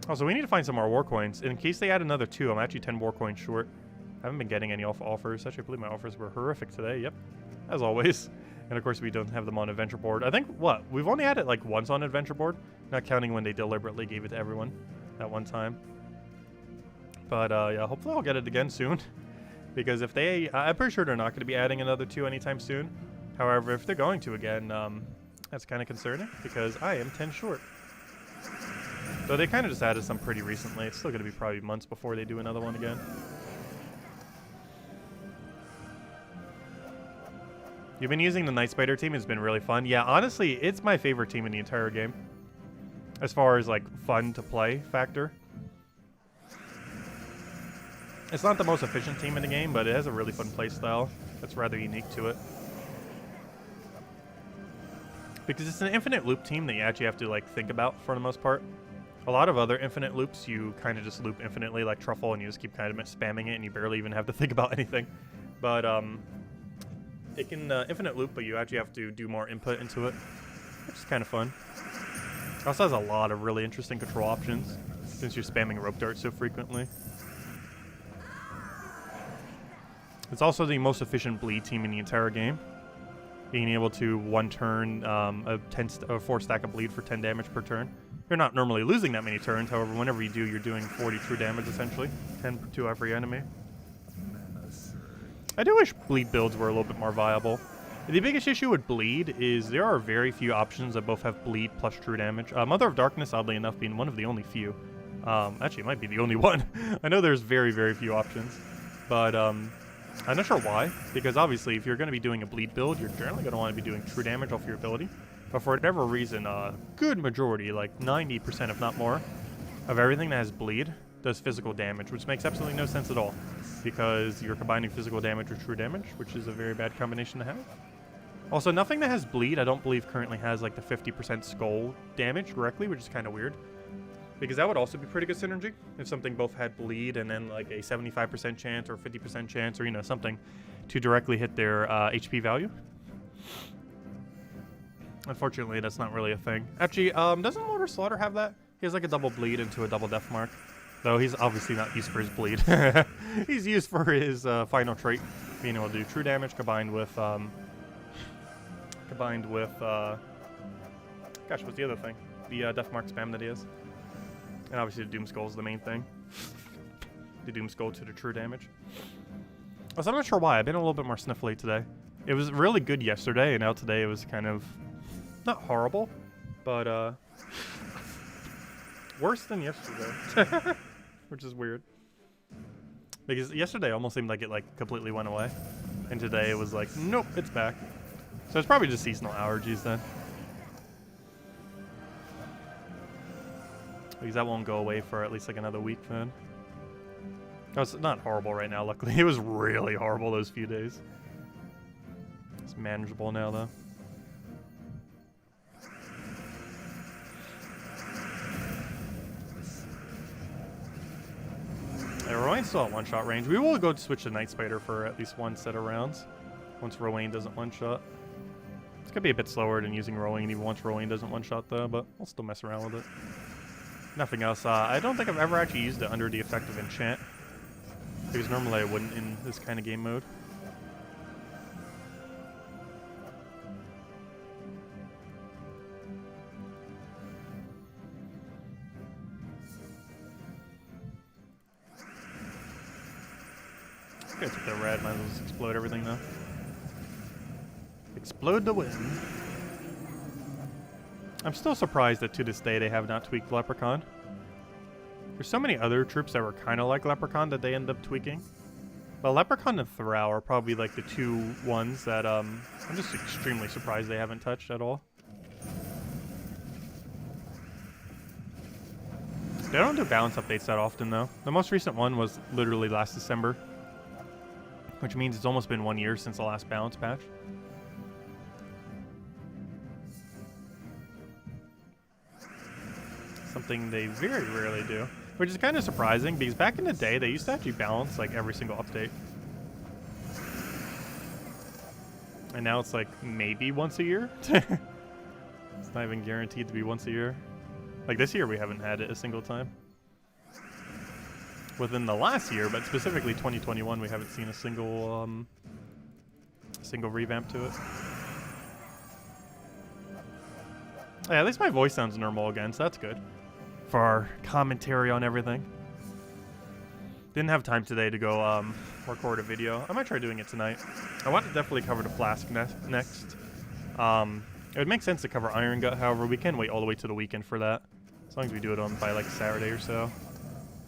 Also, we need to find some more war coins. In case they add another 2, I'm actually 10 war coins short. I haven't been getting any offers. Actually, I believe my offers were horrific today. Yep, as always. And of course, we don't have them on Adventure Board. I think, what? We've only had it like once on Adventure Board, not counting when they deliberately gave it to everyone at one time. But yeah, hopefully I'll get it again soon. Because if they, I'm pretty sure they're not going to be adding another 2 anytime soon. However, if they're going to again, that's kind of concerning because I am 10 short. Though they kind of just added some pretty recently. It's still going to be probably months before they do another one again. You've been using the Night Spider team. It's been really fun. Yeah, honestly, it's my favorite team in the entire game. As far as like fun to play factor. It's not the most efficient team in the game, but it has a really fun play style that's rather unique to it. Because it's an infinite loop team that you actually have to like think about for the most part. A lot of other infinite loops, you kind of just loop infinitely like Truffle and you just keep kind of spamming it and you barely even have to think about anything. But it can infinite loop, but you actually have to do more input into it, which is kind of fun. It also has a lot of really interesting control options since you're spamming Rope Dart so frequently. It's also the most efficient bleed team in the entire game. Being able to one turn a 4 stack of bleed for 10 damage per turn You're not normally losing that many turns, however, whenever you do, you're doing 40 true damage, essentially. 10 to every enemy. I do wish bleed builds were a little bit more viable. The biggest issue with bleed is there are very few options that both have bleed plus true damage. Mother of Darkness, oddly enough, being one of the only few. Actually, it might be the only one. I know there's very, very few options. But, I'm not sure why. Because, obviously, if you're going to be doing a bleed build, you're generally going to want to be doing true damage off your ability. But for whatever reason, a good majority, like 90% if not more, of everything that has bleed does physical damage, which makes absolutely no sense at all. Because you're combining physical damage with true damage, which is a very bad combination to have. Also, nothing that has bleed, I don't believe currently has like the 50% skull damage directly, which is kind of weird. Because that would also be pretty good synergy if something both had bleed and then like a 75% chance or 50% chance or, you know, something to directly hit their HP value. Unfortunately, that's not really a thing. Actually, doesn't Mortar Slaughter have that? He has like a double bleed into a double death mark. Though he's obviously not used for his bleed. He's used for his final trait, being able to do true damage combined with, gosh, what's the other thing? The death mark spam that he has. And obviously the Doom Skull is the main thing. The Doom Skull to the true damage. Also, I'm not sure why. I've been a little bit more sniffly today. It was really good yesterday, and now today it was kind of not horrible, but worse than yesterday. Which is weird. Because yesterday almost seemed like it like completely went away. And today it was like, nope, it's back. So it's probably just seasonal allergies then. Because that won't go away for at least like another week then. No, it's not horrible right now, luckily. It was really horrible those few days. It's manageable now though. Yeah, Rowan's still at one-shot range. We will go to switch to Night Spider for at least one set of rounds. Once Rowan doesn't one-shot. It's going to be a bit slower than using Rowan even once Rowan doesn't one-shot though, but we'll still mess around with it. Nothing else. I don't think I've ever actually used it under the effect of enchant. Because normally I wouldn't in this kind of game mode. Guys with the red, might as well just explode everything though. Explode the win. I'm still surprised that to this day they have not tweaked Leprechaun. There's so many other troops that were kind of like Leprechaun that they end up tweaking. But Leprechaun and Thrall are probably like the two ones that I'm just extremely surprised they haven't touched at all. They don't do balance updates that often though. The most recent one was literally last December. Which means it's almost been 1 year since the last balance patch. Something they very rarely do. Which is kind of surprising, because back in the day, they used to actually balance like every single update. And now it's like maybe once a year? It's not even guaranteed to be once a year. Like this year we haven't had it a single time. Within the last year, but specifically 2021, we haven't seen a single revamp to it. Yeah, at least my voice sounds normal again, so that's good. For our commentary on everything. Didn't have time today to go record a video. I might try doing it tonight. I want to definitely cover the Flask next. It would make sense to cover Iron Gut, however, we can wait all the way to the weekend for that. As long as we do it on by like Saturday or so.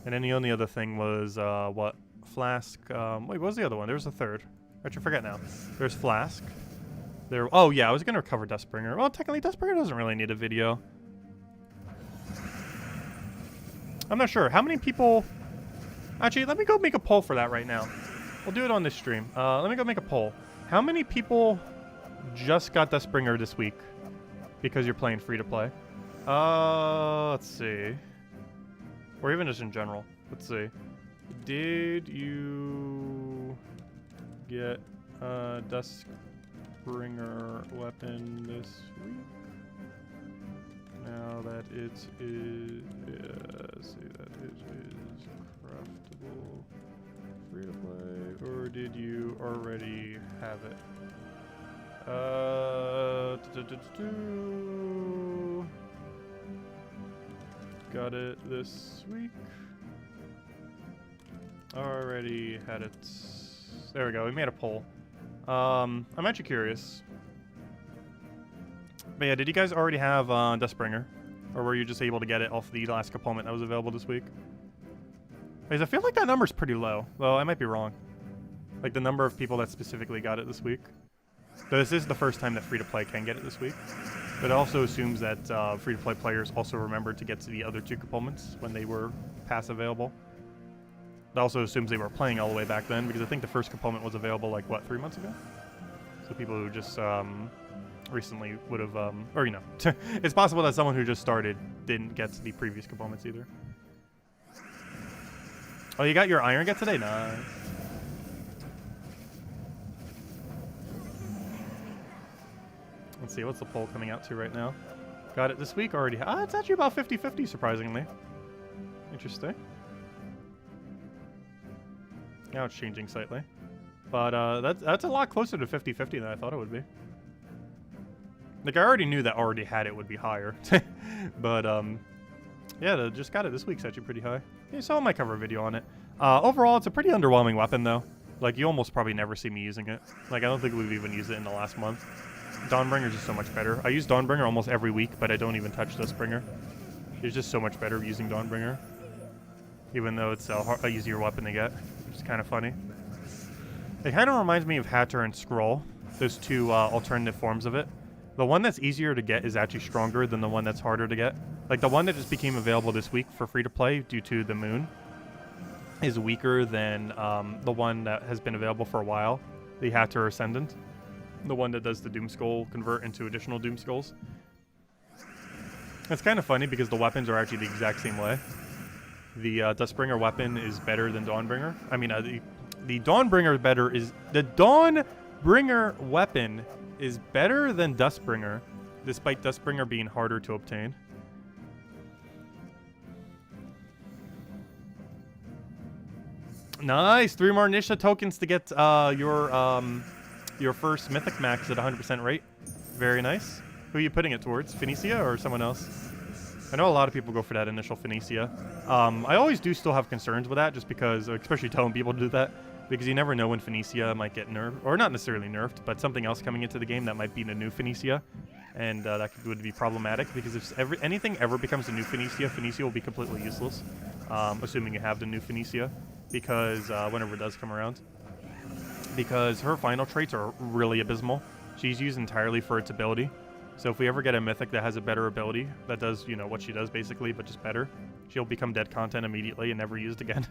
And then the only other thing was, what? Flask. Wait, what was the other one? There was a third. I actually forget now. There's Flask. Oh, yeah, I was going to cover Duskbringer. Well, technically, Duskbringer doesn't really need a video. I'm not sure. How many people... Actually, let me go make a poll for that right now. We'll do it on this stream. Let me go make a poll. How many people just got Duskbringer this week because you're playing free-to-play? Let's see. Or even just in general. Let's see. Did you get a Duskbringer weapon this week? Now that it is... see that it is craftable free to play. Or did you already have it? got it this week. Already had it. There we go. We made a poll. I'm actually curious. But yeah, did you guys already have Duskbringer? Or were you just able to get it off the last component that was available this week? Because I feel like that number's pretty low. Well, I might be wrong. Like the number of people that specifically got it this week. So this is the first time that free-to-play can get it this week. But it also assumes that free-to-play players also remembered to get to the other 2 components when they were pass available. It also assumes they were playing all the way back then, because I think the first component was available, like, what, 3 months ago? So people who just recently would have, or, you know, it's possible that someone who just started didn't get to the previous components either. Oh, you got your iron get today? Nice. Let's see, what's the poll coming out to right now? Got it this week already. Ah, it's actually about 50-50, surprisingly. Interesting. Now it's changing slightly. But that's a lot closer to 50-50 than I thought it would be. Like, I already knew that already had it would be higher. But, yeah, just got it this week's actually pretty high. Yeah, so I might cover a video on it. Overall, it's a pretty underwhelming weapon, though. Like, you almost probably never see me using it. Like, I don't think we've even used it in the last month. Dawnbringer is just so much better. I use Dawnbringer almost every week, but I don't even touch Duskbringer. It's just so much better using Dawnbringer. Even though it's a easier weapon to get. Which is kind of funny. It kind of reminds me of Hatter and Skrull. Those 2 alternative forms of it. The one that's easier to get is actually stronger than the one that's harder to get. Like, the one that just became available this week for free-to-play due to the moon is weaker than the one that has been available for a while. The Hatter Ascendant. The one that does the Doom Skull convert into additional Doom Skulls. It's kind of funny because the weapons are actually the exact same way. The Duskbringer weapon is better than Dawnbringer. I mean, the Dawnbringer better is... The Dawnbringer weapon is better than Duskbringer, despite Duskbringer being harder to obtain. Nice! 3 more Nisha tokens to get your first Mythic max at 100% rate. Very nice. Who are you putting it towards? Phoenicia or someone else? I know a lot of people go for that initial Phoenicia. I always do still have concerns with that, just because, especially telling people to do that, because you never know when Phoenicia might get nerfed, or not necessarily nerfed, but something else coming into the game that might be the new Phoenicia, and that would be problematic, because if anything ever becomes a new Phoenicia, Phoenicia will be completely useless, assuming you have the new Phoenicia, because whenever it does come around. Because her final traits are really abysmal. She's used entirely for its ability. So if we ever get a mythic that has a better ability, that does, you know, what she does basically, but just better, she'll become dead content immediately and never used again.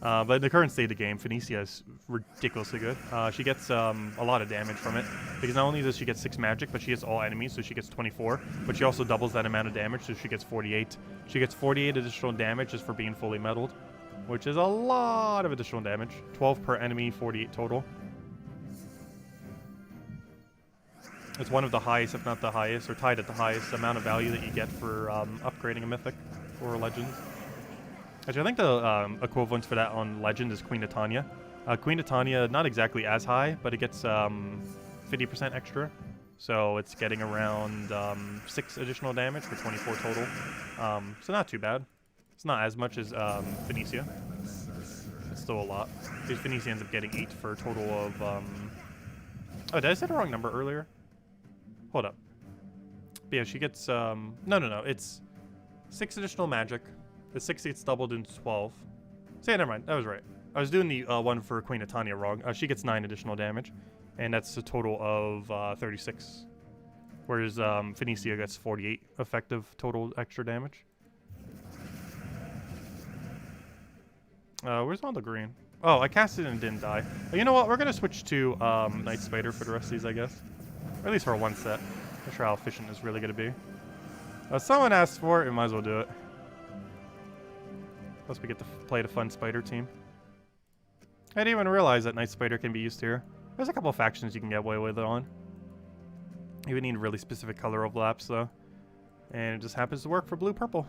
But in the current state of the game, Phoenicia is ridiculously good. She gets a lot of damage from it, because not only does she get 6 magic, but she hits all enemies, so she gets 24, but she also doubles that amount of damage, so she gets 48. She gets 48 additional damage just for being fully metaled, which is a lot of additional damage. 12 per enemy, 48 total. It's one of the highest, if not the highest, or tied at the highest amount of value that you get for upgrading a mythic or a legend. Actually, I think the equivalent for that on legend is Queen of Tanya. Queen of Tanya, not exactly as high, but it gets 50% extra. So it's getting around 6 additional damage for 24 total. So not too bad. It's not as much as Phoenicia. It's still a lot. Because Phoenicia ends up getting 8 for a total of... Oh, did I say the wrong number earlier? Hold up. But yeah, she gets... No. It's 6 additional magic. The 6 gets doubled into 12. So yeah, never mind. That was right. I was doing the one for Queen of Tanya wrong. She gets 9 additional damage. And that's a total of 36. Whereas Phoenicia gets 48 effective total extra damage. Where's all the green? Oh, I cast it and didn't die. But you know what? We're going to switch to Night Spider for the rest of these, I guess. Or at least for one set. Not sure how efficient it's really going to be. Someone asked for it, we might as well do it. Plus we get to play the fun spider team. I didn't even realize that Night Spider can be used here. There's a couple of factions you can get away with it on. You would need really specific color overlaps, though. And it just happens to work for blue-purple.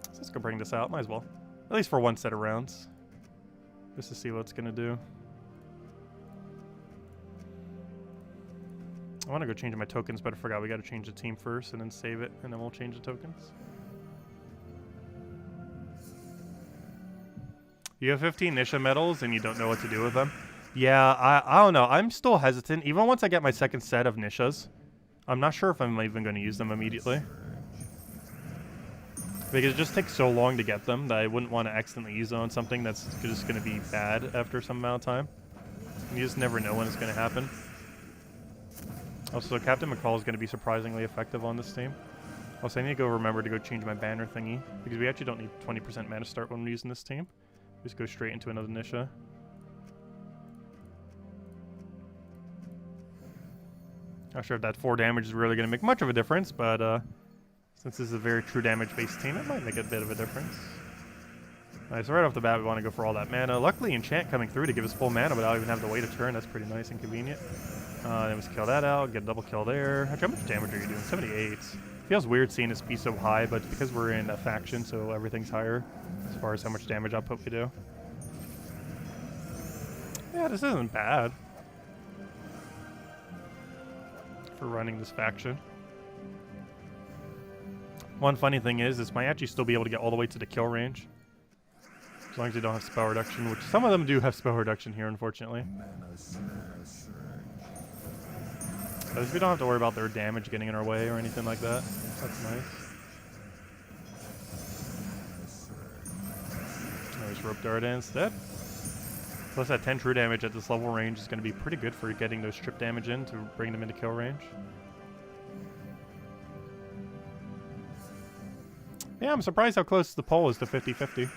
So let's go bring this out, might as well. At least for one set of rounds. Just to see what it's going to do. I want to go change my tokens, but I forgot we got to change the team first and then save it, and then we'll change the tokens. You have 15 Nisha medals and you don't know what to do with them. Yeah, I don't know. I'm still hesitant. Even once I get my second set of Nishas, I'm not sure if I'm even going to use them immediately. Because it just takes so long to get them that I wouldn't want to accidentally use them on something that's just going to be bad after some amount of time. And you just never know when it's going to happen. Also, Captain McCall is going to be surprisingly effective on this team. Also, I need to go remember to go change my banner thingy, because we actually don't need 20% mana start when we're using this team. Just go straight into another Nisha. Not sure if that 4 damage is really going to make much of a difference, but since this is a very true damage-based team, it might make a bit of a difference. Alright, so right off the bat, we want to go for all that mana. Luckily, Enchant coming through to give us full mana without even having to wait a turn. That's pretty nice and convenient. Then we kill that out, get a double kill there. How much damage are you doing? 78. Feels weird seeing this be so high, but because we're in a faction, so everything's higher as far as how much damage output we do. Yeah, this isn't bad for running this faction. One funny thing is, this might actually still be able to get all the way to the kill range. As long as you don't have spell reduction, which some of them do have spell reduction here, unfortunately. At least we don't have to worry about their damage getting in our way or anything like that. That's nice. There's Rope Dart instead. Plus that 10 true damage at this level range is going to be pretty good for getting those strip damage in to bring them into kill range. Yeah, I'm surprised how close the poll is to 50-50.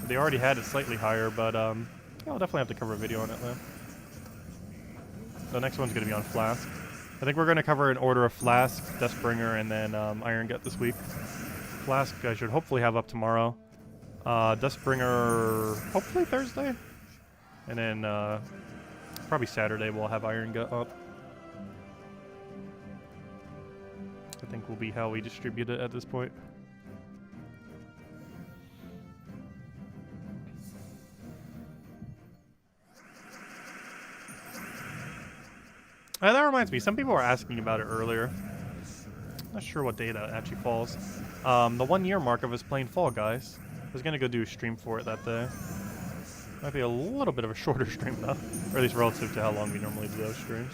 They already had it slightly higher, but yeah, I'll definitely have to cover a video on it though. The next one's going to be on Flask. I think we're going to cover an order of Flask, Duskbringer, and then Iron Gut this week. Flask I should hopefully have up tomorrow. Duskbringer hopefully Thursday. And then probably Saturday we'll have Iron Gut up. I think will be how we distribute it at this point. That reminds me, some people were asking about it earlier. Not sure what day that actually falls. The 1 year mark of us playing Fall Guys. I was gonna go do a stream for it that day. Might be a little bit of a shorter stream though, or at least relative to how long we normally do those streams.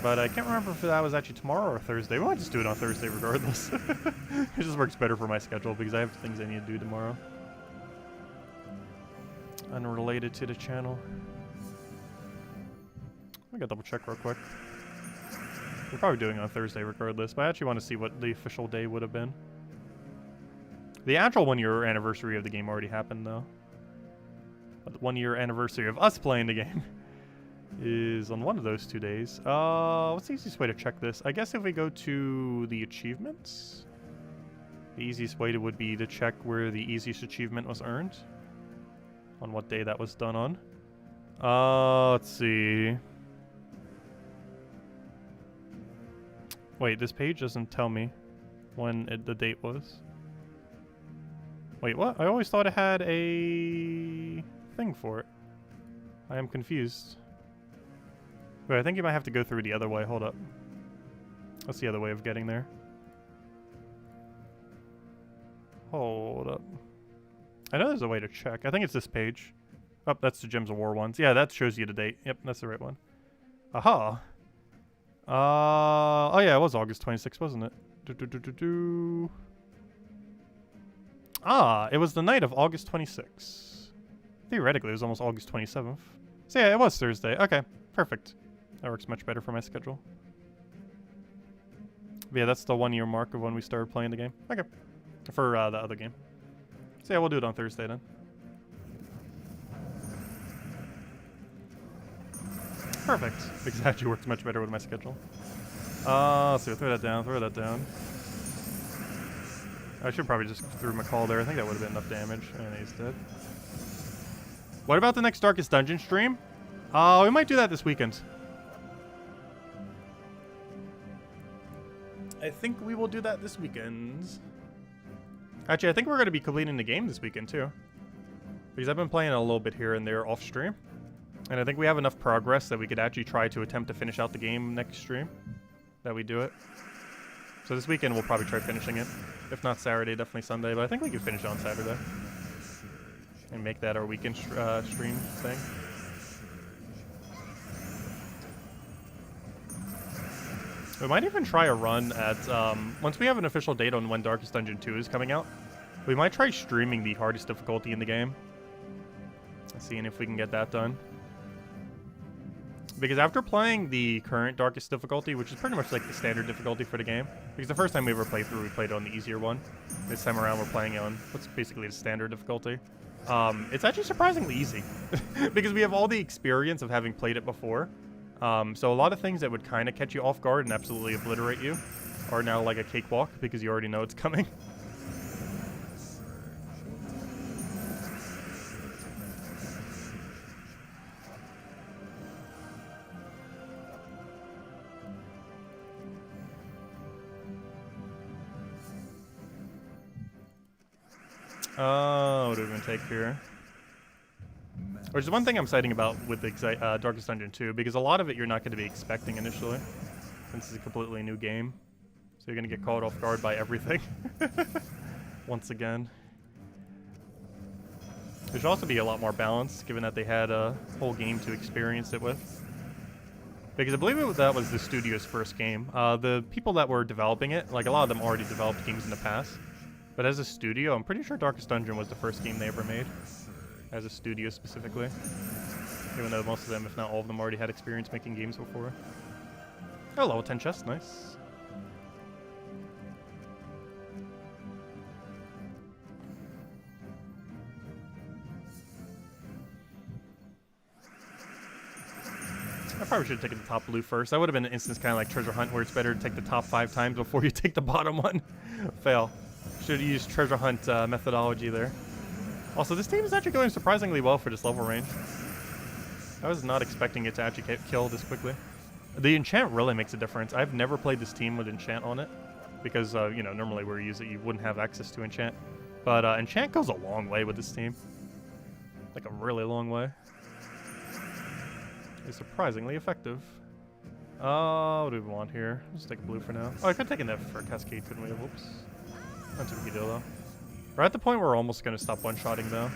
But I can't remember if that was actually tomorrow or Thursday. We might just do it on Thursday regardless. It just works better for my schedule because I have things I need to do tomorrow. Unrelated to the channel. I gotta double check real quick. We're probably doing it on Thursday regardless, but I actually want to see what the official day would have been. The actual 1 year anniversary of the game already happened though. But the 1 year anniversary of us playing the game is on one of those 2 days. What's the easiest way to check this? I guess if we go to the achievements, the easiest way would be to check where the easiest achievement was earned. On what day that was done on. Let's see. Wait, this page doesn't tell me when the date was. Wait, what? I always thought it had a thing for it. I am confused. Wait, I think you might have to go through the other way. Hold up. What's the other way of getting there? Hold up. I know there's a way to check. I think it's this page. Oh, that's the Gems of War ones. Yeah, that shows you the date. Yep, that's the right one. Aha! Oh yeah, it was August 26th, wasn't it? Ah, it was the night of August 26th. Theoretically, it was almost August 27th. So yeah, it was Thursday. Okay, perfect. That works much better for my schedule. But yeah, that's the 1 year mark of when we started playing the game. Okay, for the other game. So yeah, we'll do it on Thursday then. Perfect. Because it actually works much better with my schedule. So throw that down, throw that down. I should probably just throw McCall there. I think that would have been enough damage. And he's dead. What about the next Darkest Dungeon stream? We might do that this weekend. I think we will do that this weekend. Actually, I think we're going to be completing the game this weekend too. Because I've been playing a little bit here and there off stream. And I think we have enough progress that we could actually try to attempt to finish out the game next stream. That we do it. So this weekend we'll probably try finishing it. If not Saturday, definitely Sunday, but I think we can finish it on Saturday. And make that our weekend stream thing. We might even try a run at, once we have an official date on when Darkest Dungeon 2 is coming out, we might try streaming the hardest difficulty in the game. Seeing if we can get that done. Because after playing the current darkest difficulty, which is pretty much like the standard difficulty for the game, because the first time we ever played through, we played on the easier one. This time around, we're playing on what's basically the standard difficulty. It's actually surprisingly easy, because we have all the experience of having played it before. So a lot of things that would kind of catch you off guard and absolutely obliterate you are now like a cakewalk, because you already know it's coming. What do we even take here? Which is one thing I'm citing about with the Darkest Dungeon 2, because a lot of it you're not going to be expecting initially, since it's a completely new game. So you're going to get caught off guard by everything. Once again. There should also be a lot more balance, given that they had a whole game to experience it with. Because I believe that was the studio's first game. The people that were developing it, like a lot of them already developed games in the past. But as a studio, I'm pretty sure Darkest Dungeon was the first game they ever made. As a studio specifically. Even though most of them, if not all of them, already had experience making games before. Oh, level 10 chest, nice. I probably should have taken the top blue first. That would have been an instance kind of like Treasure Hunt, where it's better to take the top 5 times before you take the bottom one. Fail. Should have used Treasure Hunt methodology there. Also, this team is actually going surprisingly well for this level range. I was not expecting it to actually kill this quickly. The enchant really makes a difference. I've never played this team with enchant on it, because, you know, normally where you use it, you wouldn't have access to enchant. But enchant goes a long way with this team. Like a really long way. It's surprisingly effective. What do we want here? Let's take blue for now. Oh, I could have taken that for Cascade, couldn't we? Whoops. That's a big deal, though. We're at the point where we're almost going to stop one-shotting, though.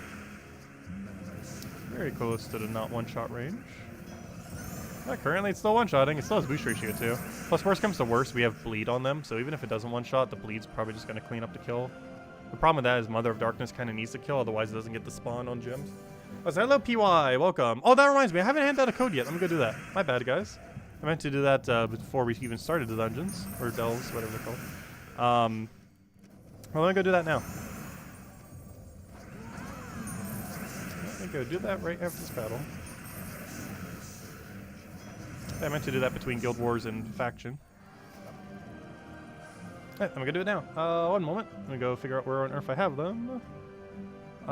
Very close to the not one-shot range. Currently, it's still one-shotting. It still has boost ratio, too. Plus, worst comes to worst, we have bleed on them, so even if it doesn't one-shot, the bleed's probably just going to clean up the kill. The problem with that is Mother of Darkness kind of needs to kill, otherwise it doesn't get the spawn on gems. Oh, so hello, PY. Welcome. Oh, that reminds me. I haven't handed out a code yet. Let me go do that. My bad, guys. I meant to do that before we even started the dungeons. Or delves, whatever they're called. Well, let me go do that now. Let me go do that right after this battle. I meant to do that between Guild Wars and Faction. Hey, I'm gonna do it now. One moment. Let me go figure out where on earth I have them. Did I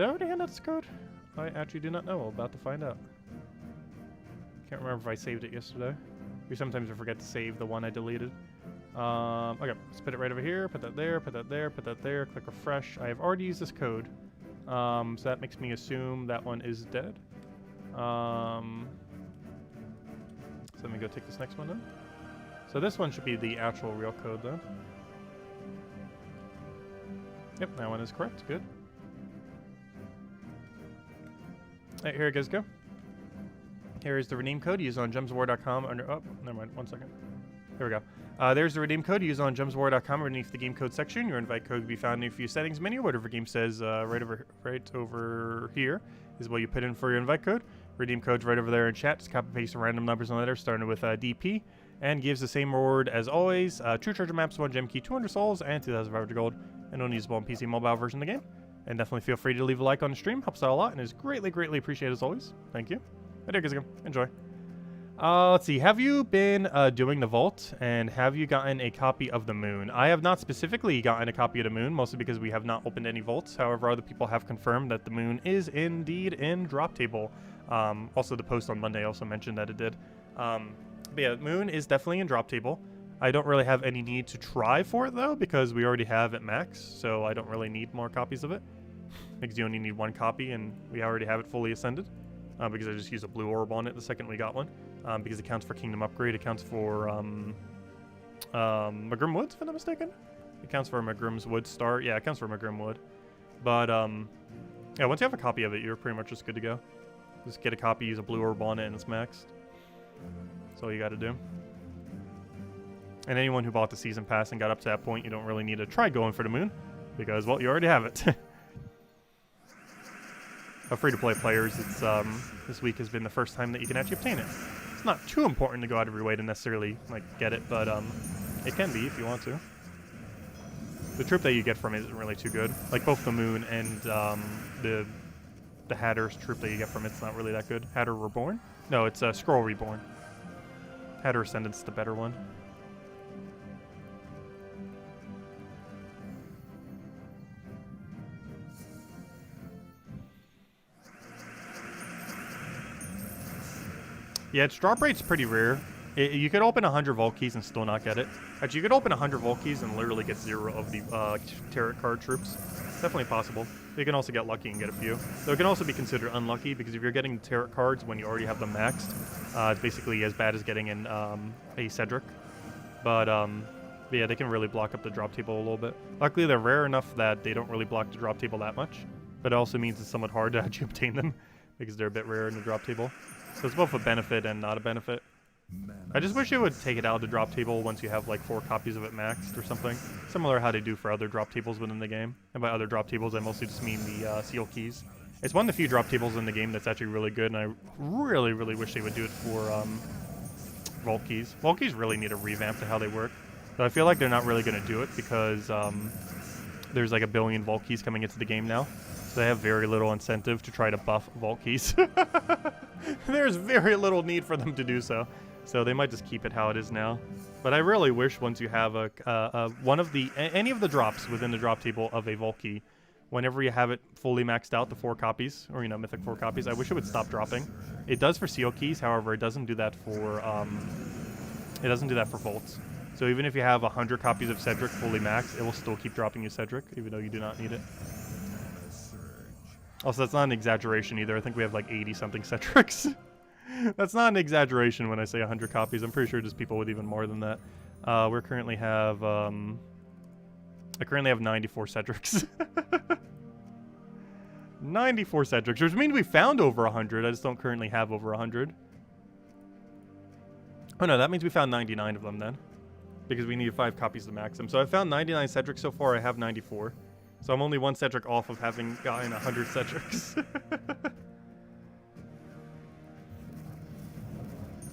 already hand out this code? I actually do not know. I'm about to find out. Can't remember if I saved it yesterday. Sometimes I forget to save the one I deleted. Okay, let's put it right over here. Put that there, put that there, put that there. Click refresh. I have already used this code. So that makes me assume that one is dead. So let me go take this next one then. So this one should be the actual real code then. Yep, that one is correct. Good. Alright, here it goes. Go. Here is the redeem code used on gemswar.com under. Oh, never mind. 1 second. Here we go. There's the redeem code used on gemswar.com underneath the game code section. Your invite code can be found in your view settings menu. Whatever game says right over here is what you put in for your invite code. Redeem code's right over there in chat. Just copy paste some random numbers and letters starting with DP, and gives the same reward as always. True treasure maps, 1 gem key, 200 souls, and 2,500 gold, and only usable on PC mobile version of the game. And definitely feel free to leave a like on the stream. Helps out a lot and is greatly, greatly appreciated as always. Thank you. There you guys go. Enjoy. Let's see. Have you been doing the vault, and have you gotten a copy of the moon? I have not specifically gotten a copy of the moon, mostly because we have not opened any vaults. However, other people have confirmed that the moon is indeed in drop table. Also, the post on Monday also mentioned that it did. But yeah, moon is definitely in drop table. I don't really have any need to try for it, though, because we already have it max, so I don't really need more copies of it. Because you only need 1 copy, and we already have it fully ascended. Because I just used a blue orb on it the second we got one. because it counts for Kingdom Upgrade. It counts for Magrim Woods, if I'm not mistaken. It counts for Magrim's Wood start. Yeah, it counts for Magrim Wood. But yeah, once you have a copy of it, you're pretty much just good to go. Just get a copy, use a blue orb on it, and it's maxed. That's all you got to do. And anyone who bought the season pass and got up to that point, you don't really need to try going for the moon, because, well, you already have it. But free-to-play players, it's this week has been the first time that you can actually obtain it. It's not too important to go out of your way to necessarily like get it, but it can be if you want to. The troop that you get from it isn't really too good. Like both the moon and the Hatter's troop that you get from it's not really that good. Hatter Reborn? No, it's Scroll Reborn. Hatter Ascendant's the better one. Yeah, its drop rate's pretty rare. You could open 100 Vault Keys and still not get it. Actually, you could open 100 Vault Keys and literally get 0 of the tarot card troops. It's definitely possible. You can also get lucky and get a few. Though it can also be considered unlucky, because if you're getting the tarot cards when you already have them maxed, it's basically as bad as getting in a Cedric. But yeah, they can really block up the drop table a little bit. Luckily, they're rare enough that they don't really block the drop table that much. But it also means it's somewhat hard to actually obtain them, because they're a bit rare in the drop table. So it's both a benefit and not a benefit. I just wish it would take it out of the drop table once you have like 4 copies of it maxed or something. Similar to how they do for other drop tables within the game. And by other drop tables, I mostly just mean the seal keys. It's one of the few drop tables in the game that's actually really good, and I really, really wish they would do it for Vault Keys. Vault Keys really need a revamp to how they work. But I feel like they're not really going to do it because there's like a billion Vault Keys coming into the game now. So they have very little incentive to try to buff Vault Keys. There's very little need for them to do so. So they might just keep it how it is now. But I really wish once you have any of the drops within the drop table of a Vault Key, whenever you have it fully maxed out, the 4 copies, or Mythic 4 copies, I wish it would stop dropping. It does for seal keys, however, it doesn't do that for vaults. So even if you have 100 copies of Cedric fully maxed, it will still keep dropping you Cedric, even though you do not need it. Also, that's not an exaggeration either. I think we have like 80-something Cedrics. That's not an exaggeration when I say 100 copies. I'm pretty sure there's people with even more than that. I currently have 94 Cedrics. 94 Cedrics, which means we found over 100. I just don't currently have over 100. Oh no, that means we found 99 of them then. Because we need 5 copies to max them. So I found 99 Cedrics so far. I have 94. So I'm only 1 Cedric off of having gotten 100 Cedrics.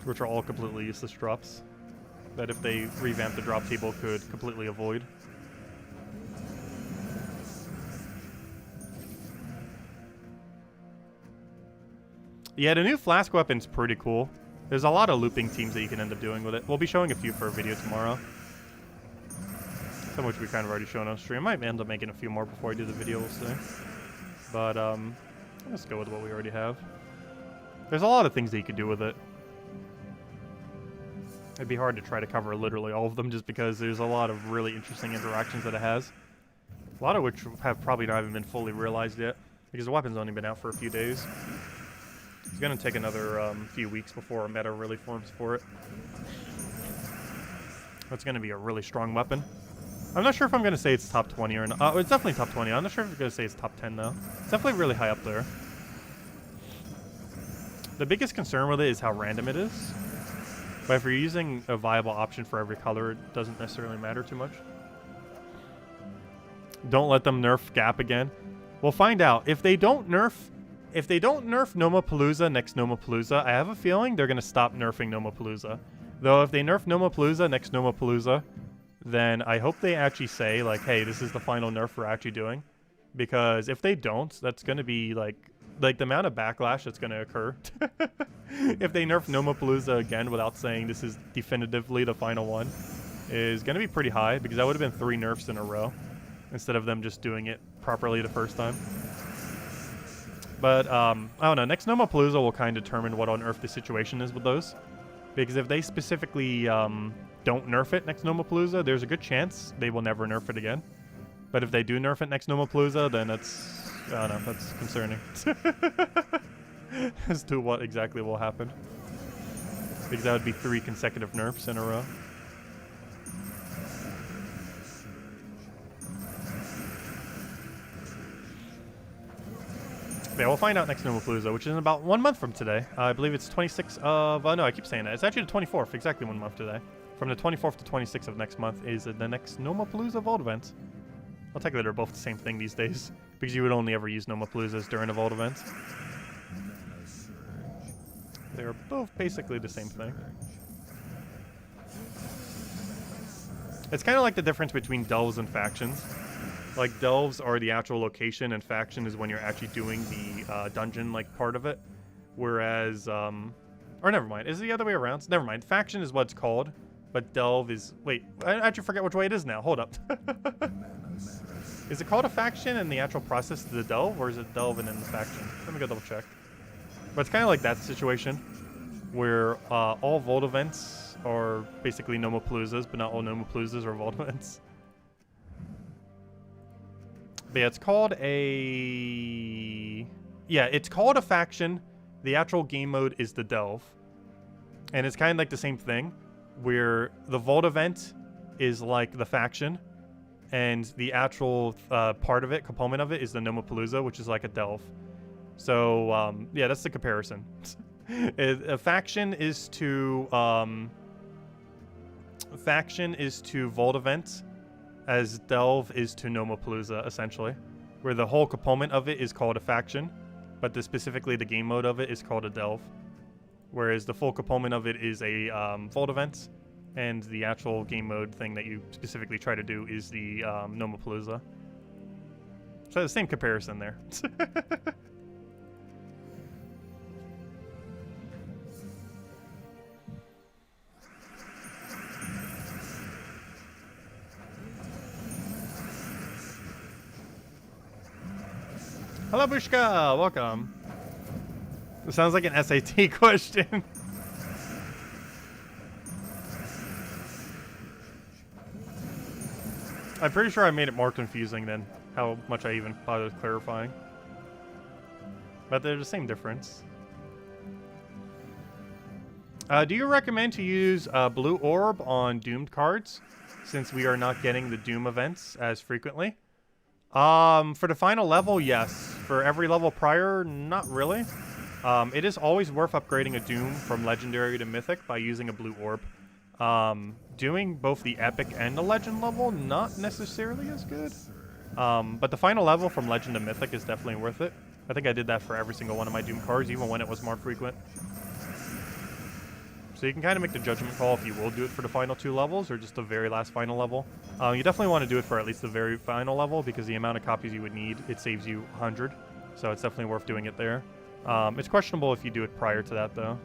Which are all completely useless drops. That if they revamp the drop table could completely avoid. Yeah, the new flask weapon's pretty cool. There's a lot of looping teams that you can end up doing with it. We'll be showing a few for a video tomorrow. Some of which we've kind of already shown on stream. I might end up making a few more before I do the video, we'll see. But, let's go with what we already have. There's a lot of things that you could do with it. It'd be hard to try to cover literally all of them just because there's a lot of really interesting interactions that it has. A lot of which have probably not even been fully realized yet, because the weapon's only been out for a few days. It's going to take another few weeks before a meta really forms for it. It's going to be a really strong weapon. I'm not sure if I'm going to say it's top 20 or not. It's definitely top 20. I'm not sure if I'm going to say it's top 10 though. It's definitely really high up there. The biggest concern with it is how random it is. But if you're using a viable option for every color, it doesn't necessarily matter too much. Don't let them nerf Gap again. We'll find out. If they don't nerf Nomapalooza next Nomapalooza, I have a feeling they're going to stop nerfing Nomapalooza. Though if they nerf Nomapalooza next Nomapalooza, then I hope they actually say, like, hey, this is the final nerf we're actually doing. Because if they don't, that's going to be, like the amount of backlash that's going to occur. If they nerf Nomapalooza again without saying this is definitively the final one, is going to be pretty high, because that would have been 3 nerfs in a row, instead of them just doing it properly the first time. But, I don't know, next Nomapalooza will kind of determine what on earth the situation is with those. Because if they specifically don't nerf it next Nomapalooza, there's a good chance they will never nerf it again. But if they do nerf it next Nomapalooza, then that's, I don't know, that's concerning. As to what exactly will happen. Because that would be 3 consecutive nerfs in a row. Yeah, we'll find out next Nomapalooza, which is in about 1 month from today. I believe it's 26th of... no, I keep saying that. It's actually the 24th, exactly 1 month today. From the 24th to 26th of next month is the next Nomapalooza Vault event. I'll take that they're both the same thing these days, because you would only ever use Nomapaloozas during a Vault event. They're both basically the same thing. It's kind of like the difference between delves and factions. Like, delves are the actual location, and faction is when you're actually doing the dungeon-like part of it. Whereas, or never mind, is it the other way around? Never mind, faction is what it's called, but delve is... Wait, I actually forget which way it is now. Hold up. Is it called a faction in the actual process of the delve, or is it delve and then the faction? Let me go double check. But it's kind of like that situation, where all Vault events are basically Nomapaloozas, but not all Nomapaloozas are Vault events. But yeah, it's called a... Yeah, it's called a faction. The actual game mode is the delve. And it's kind of like the same thing, where the Vault event is like the faction, and the actual part of it, component of it, is the Nomapalooza, which is like a delve. So, yeah, that's the comparison. A faction is to Vault event, as delve is to Nomapalooza, essentially, where the whole component of it is called a faction, but specifically the game mode of it is called a delve, whereas the full component of it is a Vault event, and the actual game mode thing that you specifically try to do is the Nomapalooza. So the same comparison there. Hello, Bushka! Welcome. It sounds like an SAT question. I'm pretty sure I made it more confusing than how much I even bothered clarifying. But they're the same difference. Do you recommend to use Blue Orb on Doomed cards, since we are not getting the Doom events as frequently? For the final level, yes. For every level prior, not really. It is always worth upgrading a Doom from Legendary to Mythic by using a Blue Orb. Doing both the Epic and the Legend level, not necessarily as good. But the final level from Legend to Mythic is definitely worth it. I think I did that for every single one of my Doom cards, even when it was more frequent. So you can kind of make the judgment call if you will do it for the final 2 levels or just the very last final level. You definitely want to do it for at least the very final level, because the amount of copies you would need, it saves you 100. So it's definitely worth doing it there. It's questionable if you do it prior to that, though.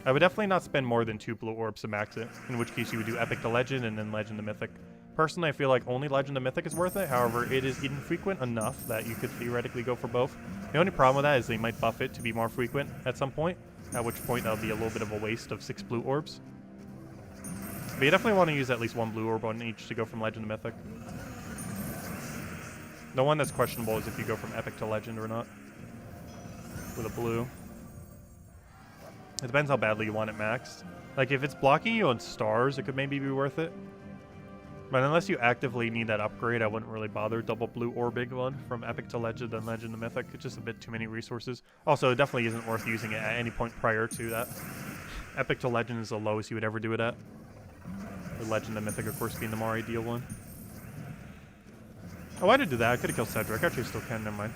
I would definitely not spend more than 2 Blue Orbs to max it, in which case you would do Epic to Legend and then Legend to Mythic. Personally, I feel like only Legend to Mythic is worth it. However, it is infrequent enough that you could theoretically go for both. The only problem with that is they might buff it to be more frequent at some point, at which point that would be a little bit of a waste of 6 Blue Orbs. But you definitely want to use at least 1 Blue Orb on each to go from Legend to Mythic. The one that's questionable is if you go from Epic to Legend or not with a blue. It depends how badly you want it maxed. Like, if it's blocking you on stars, it could maybe be worth it. But unless you actively need that upgrade, I wouldn't really bother double Blue Orbing one from Epic to Legend and Legend to Mythic. It's just a bit too many resources. Also, it definitely isn't worth using it at any point prior to that. Epic to Legend is the lowest you would ever do it at. With Legend to Mythic, of course, being the more ideal one. Oh, I did do that. I could have killed Cedric. Actually, still can. Never mind.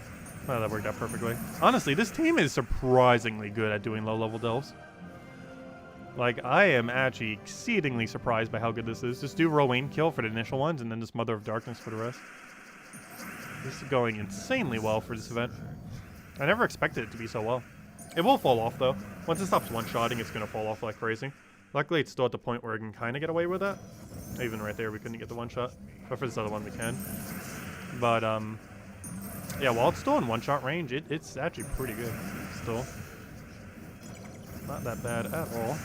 Oh, that worked out perfectly. Honestly, this team is surprisingly good at doing low-level delves. Like, I am actually exceedingly surprised by how good this is. Just do Rowan kill for the initial ones, and then just Mother of Darkness for the rest. This is going insanely well for this event. I never expected it to be so well. It will fall off, though. Once it stops one-shotting, it's going to fall off like crazy. Luckily, it's still at the point where I can kind of get away with that. Even right there, we couldn't get the one-shot. But for this other one, we can. But, yeah, while it's still in one-shot range, it's actually pretty good still. Not that bad at all.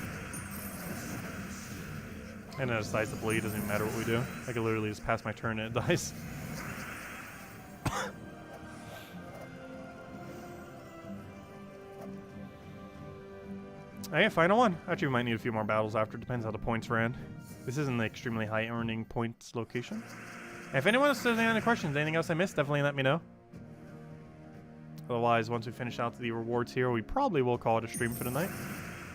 And then it decides to bleed, doesn't even matter what we do. I can literally just pass my turn and it dies. Hey, final one. Actually, we might need a few more battles after. Depends how the points ran. This isn't an extremely high earning points location. And if anyone else has any questions, anything else I missed, definitely let me know. Otherwise, once we finish out the rewards here, we probably will call it a stream for the night.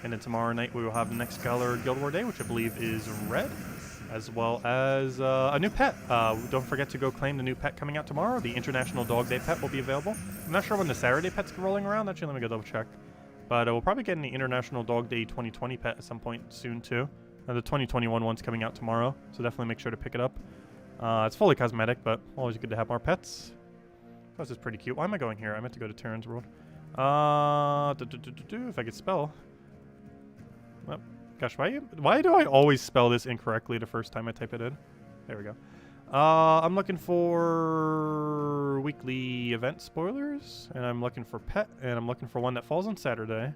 And then tomorrow night, we will have the next color Guild War Day, which I believe is red, as well as a new pet. Don't forget to go claim the new pet coming out tomorrow. The International Dog Day pet will be available. I'm not sure when the Saturday pet's rolling around. Actually, let me go double check. But we'll probably get the International Dog Day 2020 pet at some point soon, too. The 2021 one's coming out tomorrow, so definitely make sure to pick it up. It's fully cosmetic, but always good to have more pets. This is pretty cute. Why am I going here? I meant to go to Terran's World. If I could spell. Oh, gosh, why do I always spell this incorrectly the first time I type it in? There we go. I'm looking for weekly event spoilers, and I'm looking for pet, and I'm looking for one that falls on Saturday.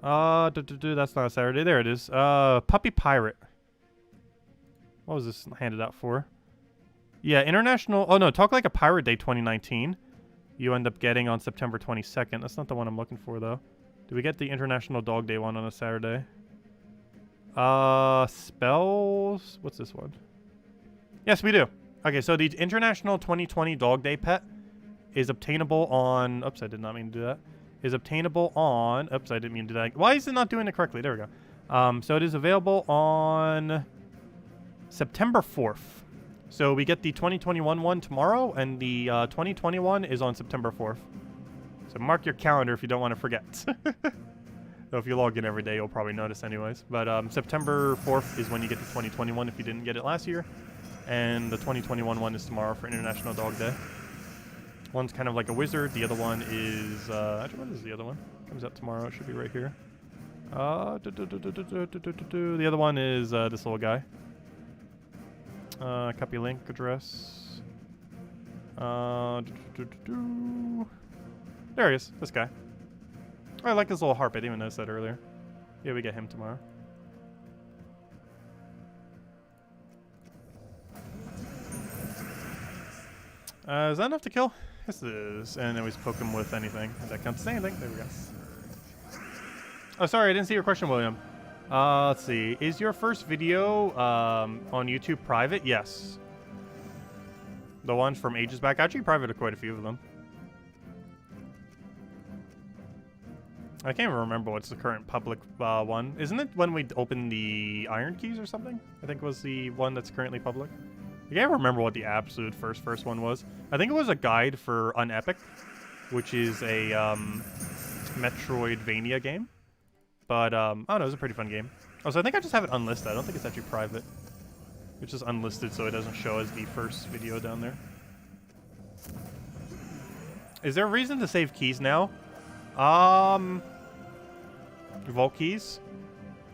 That's not a Saturday. There it is. Puppy Pirate. What was this handed out for? Yeah, International... Oh, no, Talk Like a Pirate Day 2019. You end up getting on September 22nd. That's not the one I'm looking for, though. Do we get the International Dog Day one on a Saturday? Spells... What's this one? Yes, we do. Okay, so the International 2020 Dog Day pet is obtainable on... Oops, I did not mean to do that. Is obtainable on... Oops, I didn't mean to do that. Why is it not doing it correctly? There we go. So it is available on September 4th. So we get the 2021 one tomorrow, and the 2021 is on September 4th. So mark your calendar if you don't want to forget. So if you log in every day, you'll probably notice anyways. But September 4th is when you get the 2021 if you didn't get it last year. And the 2021 one is tomorrow for International Dog Day. One's kind of like a wizard. The other one is... actually, what is the other one? Comes out tomorrow. It should be right here. The other one is this little guy. Copy link address. There he is. This guy. Oh, I like this little harp. I didn't even notice that earlier. Yeah, we get him tomorrow. Is that enough to kill? Yes, it is. And then we just poke him with anything. If that counts as anything. There we go. Oh, sorry. I didn't see your question, William. Let's see. Is your first video on YouTube private? Yes. The ones from ages back. Actually, private quite a few of them. I can't even remember what's the current public one. Isn't it when we opened the Iron Keys or something? I think was the one that's currently public. I can't remember what the absolute first one was. I think it was a guide for Unepic, which is a Metroidvania game. But, I don't know, it was a pretty fun game. Oh, so I think I just have it unlisted. I don't think it's actually private. It's just unlisted so it doesn't show as the first video down there. Is there a reason to save keys now? Vault keys?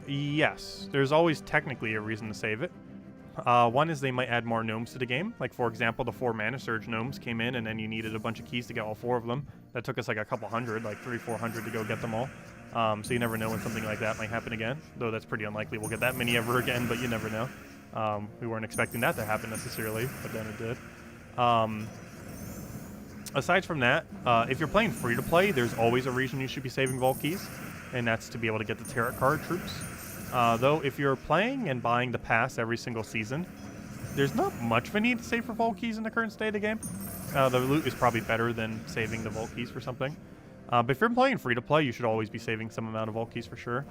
Yes. There's always technically a reason to save it. One is they might add more gnomes to the game. Like, for example, the 4 Mana Surge gnomes came in, and then you needed a bunch of keys to get all 4 of them. That took us like a couple hundred, like 300-400 to go get them all. So you never know when something like that might happen again. Though that's pretty unlikely we'll get that many ever again, but you never know. We weren't expecting that to happen necessarily, but then it did. Aside from that, if you're playing free-to-play, there's always a reason you should be saving vault keys, and that's to be able to get the tarot card troops. Though, if you're playing and buying the pass every single season, there's not much of a need to save for vault keys in the current state of the game. The loot is probably better than saving the vault keys for something. But if you're playing free-to-play, you should always be saving some amount of vault keys for sure.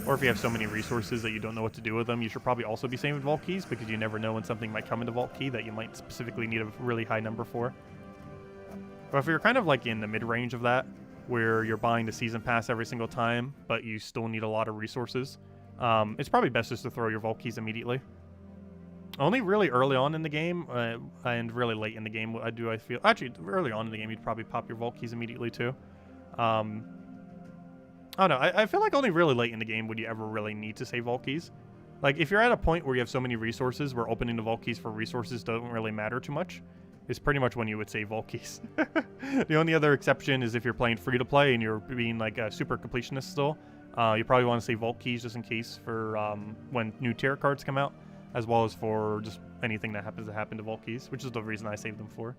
Or if you have so many resources that you don't know what to do with them, you should probably also be saving vault keys, because you never know when something might come into vault key that you might specifically need a really high number for. But if you're kind of like in the mid-range of that, where you're buying the season pass every single time, but you still need a lot of resources, it's probably best just to throw your vault keys immediately. Only really early on in the game, and really late in the game, I feel... Actually, early on in the game, you'd probably pop your vault keys immediately, too. I don't know. I feel like only really late in the game would you ever really need to save vault keys. Like, if you're at a point where you have so many resources where opening the vault keys for resources doesn't really matter too much, is pretty much when you would save vault keys. The only other exception is if you're playing free-to-play and you're being, like, a super completionist still. You probably want to save vault keys just in case for when new tarot cards come out, as well as for just anything that happens to happen to vault keys, which is the reason I save them for.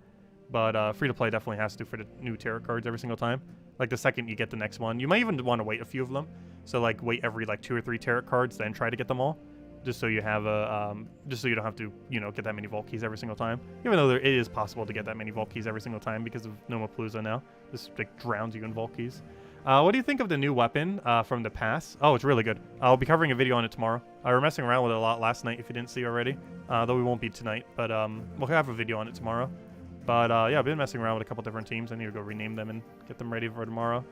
But free-to-play definitely has to for the new tarot cards every single time. Like the second you get the next one. You might even want to wait a few of them. So like wait every like 2 or 3 tarot cards, then try to get them all. Just so you have a, just so you don't have to, you know, get that many vault keys every single time. Even though it is possible to get that many vault keys every single time because of Nomapalooza now. This like drowns you in vault keys. What do you think of the new weapon from the pass? Oh, it's really good. I'll be covering a video on it tomorrow. We were messing around with it a lot last night if you didn't see already. Though we won't be tonight, but we'll have a video on it tomorrow. But yeah, I've been messing around with a couple different teams. I need to go rename them and get them ready for tomorrow.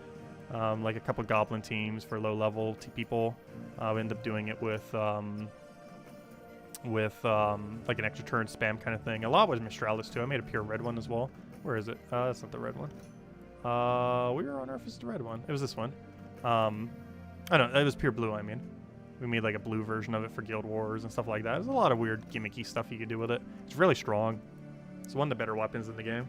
Like a couple goblin teams for low level people. We end up doing it with like an extra turn spam kind of thing. A lot was Mistralis too. I made a pure red one as well. Where is it? That's not the red one. We were on Earth is the red one. It was this one. I don't know. It was pure blue, I mean. We made like a blue version of it for Guild Wars and stuff like that. There's a lot of weird gimmicky stuff you could do with it. It's really strong. It's one of the better weapons in the game.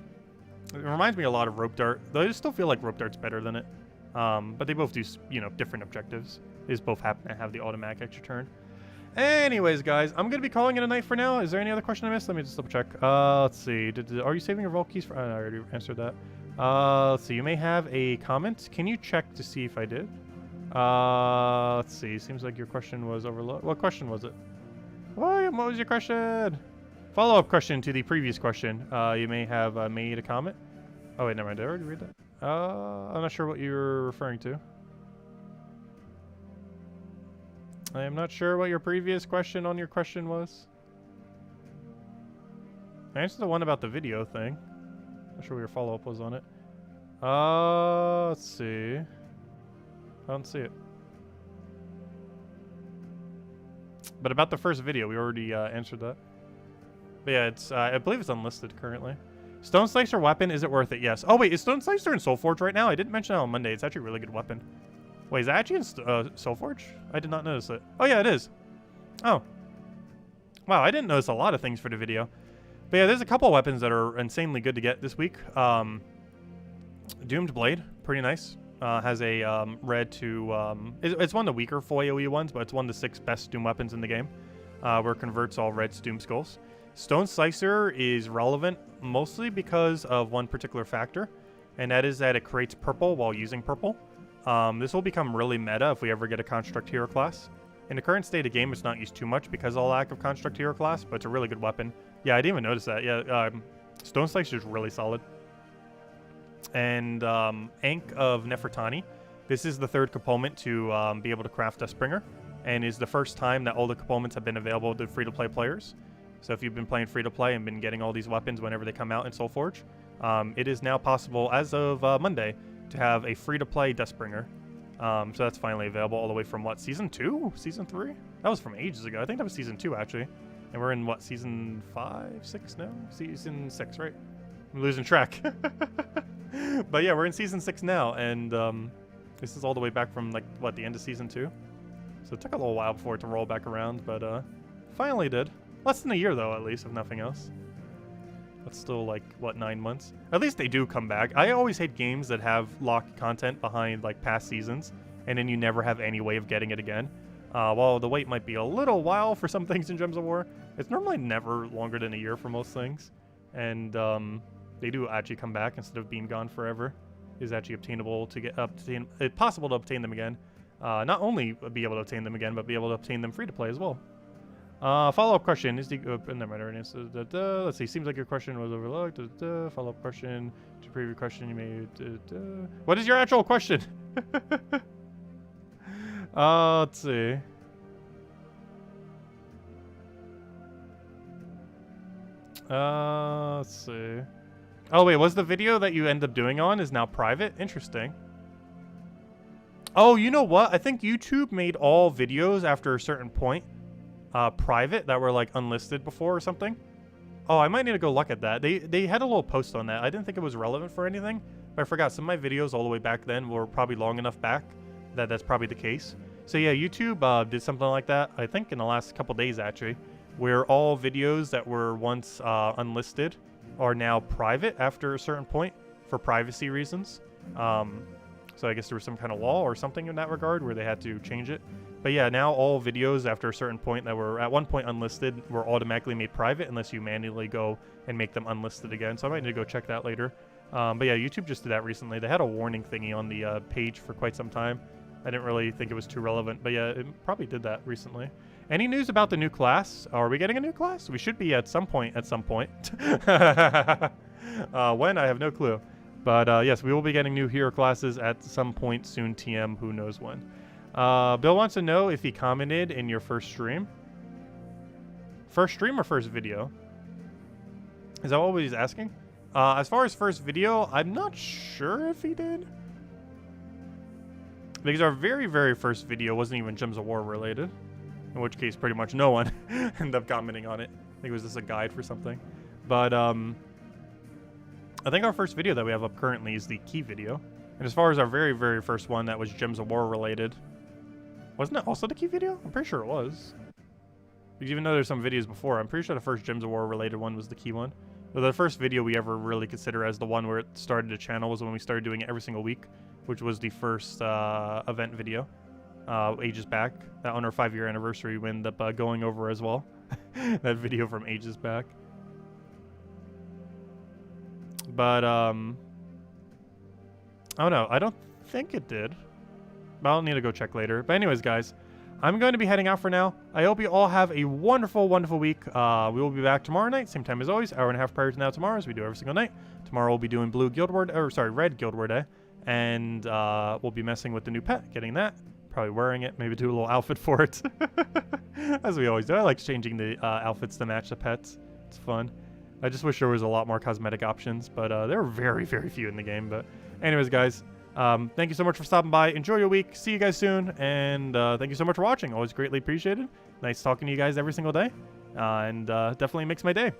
It reminds me a lot of Rope Dart, though I still feel like Rope Dart's better than it. But they both do, you know, different objectives. They just both happen to have the automatic extra turn. Anyways, guys, I'm going to be calling it a night for now. Is there any other question I missed? Let me just double check. Let's see. Are you saving your vault keys for... I already answered that. Let's see. You may have a comment. Can you check to see if I did? Let's see. Seems like your question was overlooked. What question was it? William, what was your question? Follow-up question to the previous question. You may have made a comment. Oh, wait, never mind. Did I already read that? I'm not sure what you're referring to. I am not sure what your previous question on your question was. I answered the one about the video thing. Not sure what your follow-up was on it. Let's see. I don't see it. But about the first video, we already answered that. But yeah, it's I believe it's unlisted currently. Stone Slicer weapon, is it worth it? Yes. Oh wait, is Stone Slicer in Soulforge right now? I didn't mention that on Monday. It's actually a really good weapon. Wait, is that actually in Soulforge? I did not notice it. Oh yeah, it is. Oh. Wow, I didn't notice a lot of things for the video. But yeah, there's a couple weapons that are insanely good to get this week. Doomed Blade, pretty nice. Has a red to... it's one of the weaker full AoE ones, but it's one of the 6 best Doom weapons in the game. Where it converts all reds to Doom Skulls. Stone Slicer is relevant mostly because of one particular factor, and that is that it creates purple while using purple. This will become really meta if we ever get a Construct Hero class. In the current state of game, it's not used too much because of the lack of Construct Hero class, but it's a really good weapon. Yeah, I didn't even notice that. Yeah, Stone Slicer is really solid. And Ankh of Nefertani. This is the 3rd component to be able to craft Duskbringer, and is the first time that all the components have been available to free-to-play players. So if you've been playing free-to-play and been getting all these weapons whenever they come out in Soulforge, it is now possible, as of Monday, to have a free-to-play Duskbringer. So that's finally available all the way from, what, Season 2? Season 3? That was from ages ago. I think that was Season 2, actually. And we're in, what, Season 5, 6 now? Season 6, right? I'm losing track. But yeah, we're in Season 6 now, and this is all the way back from, like, what, the end of Season 2? So it took a little while before it to roll back around, but finally did. Less than a year, though, at least, if nothing else. That's still, like, what, 9 months? At least they do come back. I always hate games that have locked content behind, like, past seasons, and then you never have any way of getting it again. While the wait might be a little while for some things in Gems of War, it's normally never longer than a year for most things. And they do actually come back instead of being gone forever. It's actually obtainable to get it's possible to obtain them again. Not only be able to obtain them again, but be able to obtain them free to play as well. Follow-up question is the let's see. Seems like your question was overlooked. Follow-up question to previous question you made. What is your actual question? Let's see. Let's see. Oh wait, was the video that you end up doing on is now private? Interesting. Oh, you know what? I think YouTube made all videos after a certain point private that were like unlisted before or something. Oh, I might need to go look at that. They had a little post on that. I didn't think it was relevant for anything, but I forgot some of my videos all the way back then were probably long enough back that that's probably the case. So yeah, YouTube did something like that, I think in the last couple days actually, where all videos that were once unlisted are now private after a certain point for privacy reasons. So I guess there was some kind of law or something in that regard where they had to change it. But yeah, now all videos after a certain point that were at one point unlisted were automatically made private unless you manually go and make them unlisted again. So I might need to go check that later. But yeah, YouTube just did that recently. They had a warning thingy on the page for quite some time. I didn't really think it was too relevant, but yeah, it probably did that recently. Any news about the new class? Are we getting a new class? We should be at some point. When? I have no clue. But yes, we will be getting new hero classes at some point soon, TM, who knows when. Bill wants to know if he commented in your first stream. First stream or first video? Is that what he's asking? As far as first video, I'm not sure if he did. Because our very, very first video wasn't even Gems of War related. In which case, pretty much no one ended up commenting on it. I think it was just a guide for something. But, I think our first video that we have up currently is the key video. And as far as our very, very first one that was Gems of War related, wasn't it also the key video? I'm pretty sure it was. Because even though there's some videos before, I'm pretty sure the first Gems of War related one was the key one. But the first video we ever really consider as the one where it started the channel was when we started doing it every single week, which was the first event video, ages back. That on our 5-year anniversary we ended up going over as well. That video from ages back. But, I don't know. I don't think it did. But I'll need to go check later. But anyways, guys, I'm going to be heading out for now. I hope you all have a wonderful, wonderful week. We will be back tomorrow night, same time as always, hour and a half prior to now tomorrow, as we do every single night. Tomorrow we'll be doing Red Guild War Day. And we'll be messing with the new pet, getting that. Probably wearing it, maybe do a little outfit for it. As we always do. I like changing the outfits to match the pets. It's fun. I just wish there was a lot more cosmetic options, but there are very, very few in the game. But anyways, guys, thank you so much for stopping by. Enjoy your week. See you guys soon. And thank you so much for watching. Always greatly appreciated. Nice talking to you guys every single day. And definitely makes my day.